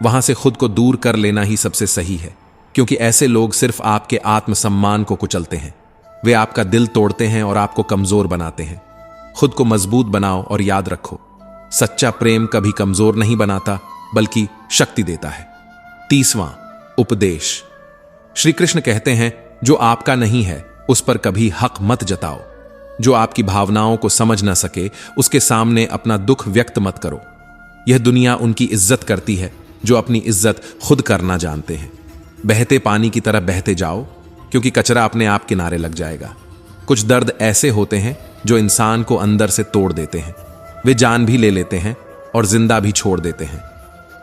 वहां से खुद को दूर कर लेना ही सबसे सही है, क्योंकि ऐसे लोग सिर्फ आपके आत्मसम्मान को कुचलते हैं। वे आपका दिल तोड़ते हैं और आपको कमजोर बनाते हैं। खुद को मजबूत बनाओ और याद रखो, सच्चा प्रेम कभी कमजोर नहीं बनाता, बल्कि शक्ति देता है। 30वां उपदेश। श्री कृष्ण कहते हैं, जो आपका नहीं है उस पर कभी हक मत जताओ। जो आपकी भावनाओं को समझ ना सके, उसके सामने अपना दुख व्यक्त मत करो। यह दुनिया उनकी इज्जत करती है जो अपनी इज्जत खुद करना जानते हैं। बहते पानी की तरह बहते जाओ, क्योंकि कचरा अपने आप किनारे लग जाएगा। कुछ दर्द ऐसे होते हैं जो इंसान को अंदर से तोड़ देते हैं। वे जान भी ले लेते हैं और जिंदा भी छोड़ देते हैं।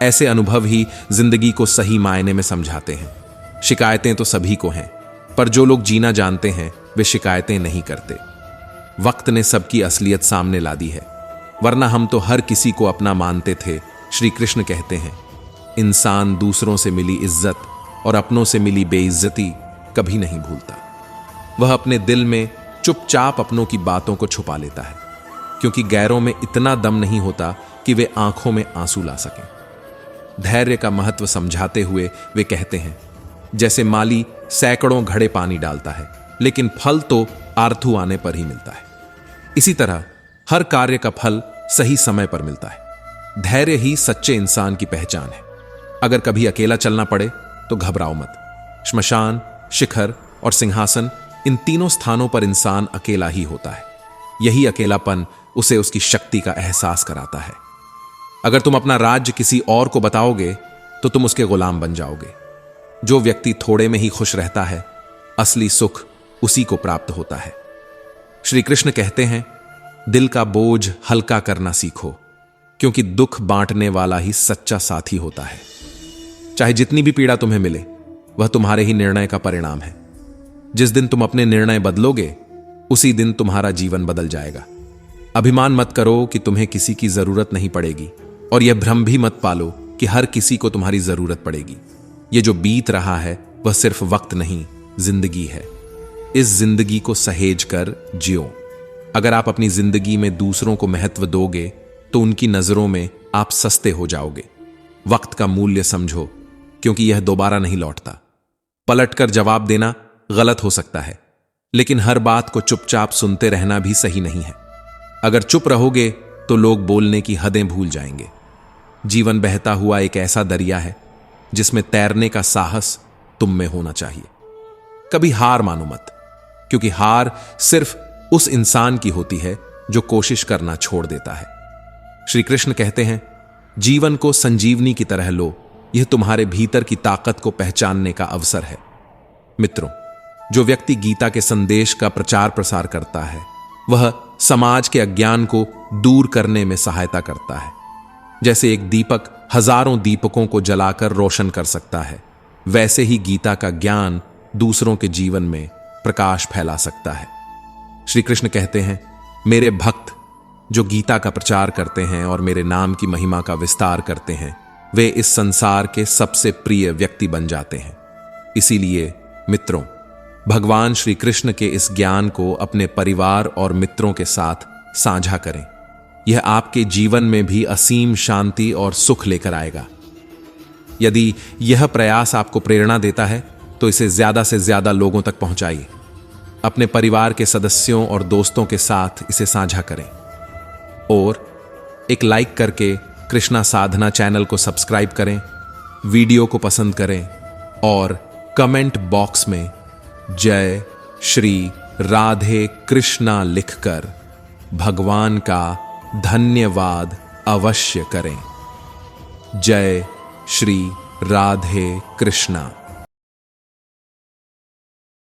ऐसे अनुभव ही जिंदगी को सही मायने में समझाते हैं। शिकायतें तो सभी को हैं, पर जो लोग जीना जानते हैं वे शिकायतें नहीं करते। वक्त ने सबकी असलियत सामने ला दी है, वरना हम तो हर किसी को अपना मानते थे। श्री कृष्ण कहते हैं, इंसान दूसरों से मिली इज्जत और अपनों से मिली बेइज्जती कभी नहीं भूलता। वह अपने दिल में चुपचाप अपनों की बातों को छुपा लेता है, क्योंकि गैरों में इतना दम नहीं होता कि वे आंखों में आंसू ला सकें। धैर्य का महत्व समझाते हुए वे कहते हैं, जैसे माली सैकड़ों घड़े पानी डालता है, लेकिन फल तो आरथू आने पर ही मिलता है। इसी तरह हर कार्य का फल सही समय पर मिलता है। धैर्य ही सच्चे इंसान की पहचान है। अगर कभी अकेला चलना पड़े तो घबराओ मत। श्मशान, शिखर और सिंहासन, इन तीनों स्थानों पर इंसान अकेला ही होता है। यही अकेलापन उसे उसकी शक्ति का एहसास कराता है। अगर तुम अपना राज्य किसी और को बताओगे तो तुम उसके गुलाम बन जाओगे। जो व्यक्ति थोड़े में ही खुश रहता है, असली सुख उसी को प्राप्त होता है। श्री कृष्ण कहते हैं, दिल का बोझ हल्का करना सीखो, क्योंकि दुख बांटने वाला ही सच्चा साथी होता है। चाहे जितनी भी पीड़ा तुम्हें मिले, वह तुम्हारे ही निर्णय का परिणाम है। जिस दिन तुम अपने निर्णय बदलोगे, उसी दिन तुम्हारा जीवन बदल जाएगा। अभिमान मत करो कि तुम्हें किसी की जरूरत नहीं पड़ेगी, और यह भ्रम भी मत पालो कि हर किसी को तुम्हारी जरूरत पड़ेगी। ये जो बीत रहा है वह सिर्फ वक्त नहीं, जिंदगी है। इस जिंदगी को सहेज कर जियो। अगर आप अपनी जिंदगी में दूसरों को महत्व दोगे तो उनकी नजरों में आप सस्ते हो जाओगे। वक्त का मूल्य समझो, क्योंकि यह दोबारा नहीं लौटता। पलटकर जवाब देना गलत हो सकता है, लेकिन हर बात को चुपचाप सुनते रहना भी सही नहीं है। अगर चुप रहोगे तो लोग बोलने की हदें भूल जाएंगे। जीवन बहता हुआ एक ऐसा दरिया है जिसमें तैरने का साहस तुम में होना चाहिए। कभी हार मानो मत, क्योंकि हार सिर्फ उस इंसान की होती है जो कोशिश करना छोड़ देता है। श्री कृष्ण कहते हैं, जीवन को संजीवनी की तरह लो। यह तुम्हारे भीतर की ताकत को पहचानने का अवसर है। मित्रों, जो व्यक्ति गीता के संदेश का प्रचार प्रसार करता है वह समाज के अज्ञान को दूर करने में सहायता करता है। जैसे एक दीपक हजारों दीपकों को जलाकर रोशन कर सकता है, वैसे ही गीता का ज्ञान दूसरों के जीवन में प्रकाश फैला सकता है। श्री कृष्ण कहते हैं, मेरे भक्त जो गीता का प्रचार करते हैं और मेरे नाम की महिमा का विस्तार करते हैं, वे इस संसार के सबसे प्रिय व्यक्ति बन जाते हैं। इसीलिए मित्रों, भगवान श्री कृष्ण के इस ज्ञान को अपने परिवार और मित्रों के साथ साझा करें। यह आपके जीवन में भी असीम शांति और सुख लेकर आएगा। यदि यह प्रयास आपको प्रेरणा देता है तो इसे ज्यादा से ज्यादा लोगों तक पहुंचाइए। अपने परिवार के सदस्यों और दोस्तों के साथ इसे साझा करें और एक लाइक करके कृष्णा साधना चैनल को सब्सक्राइब करें, वीडियो को पसंद करें और कमेंट बॉक्स में जय श्री राधे कृष्णा लिखकर भगवान का धन्यवाद अवश्य करें। जय श्री राधे कृष्णा।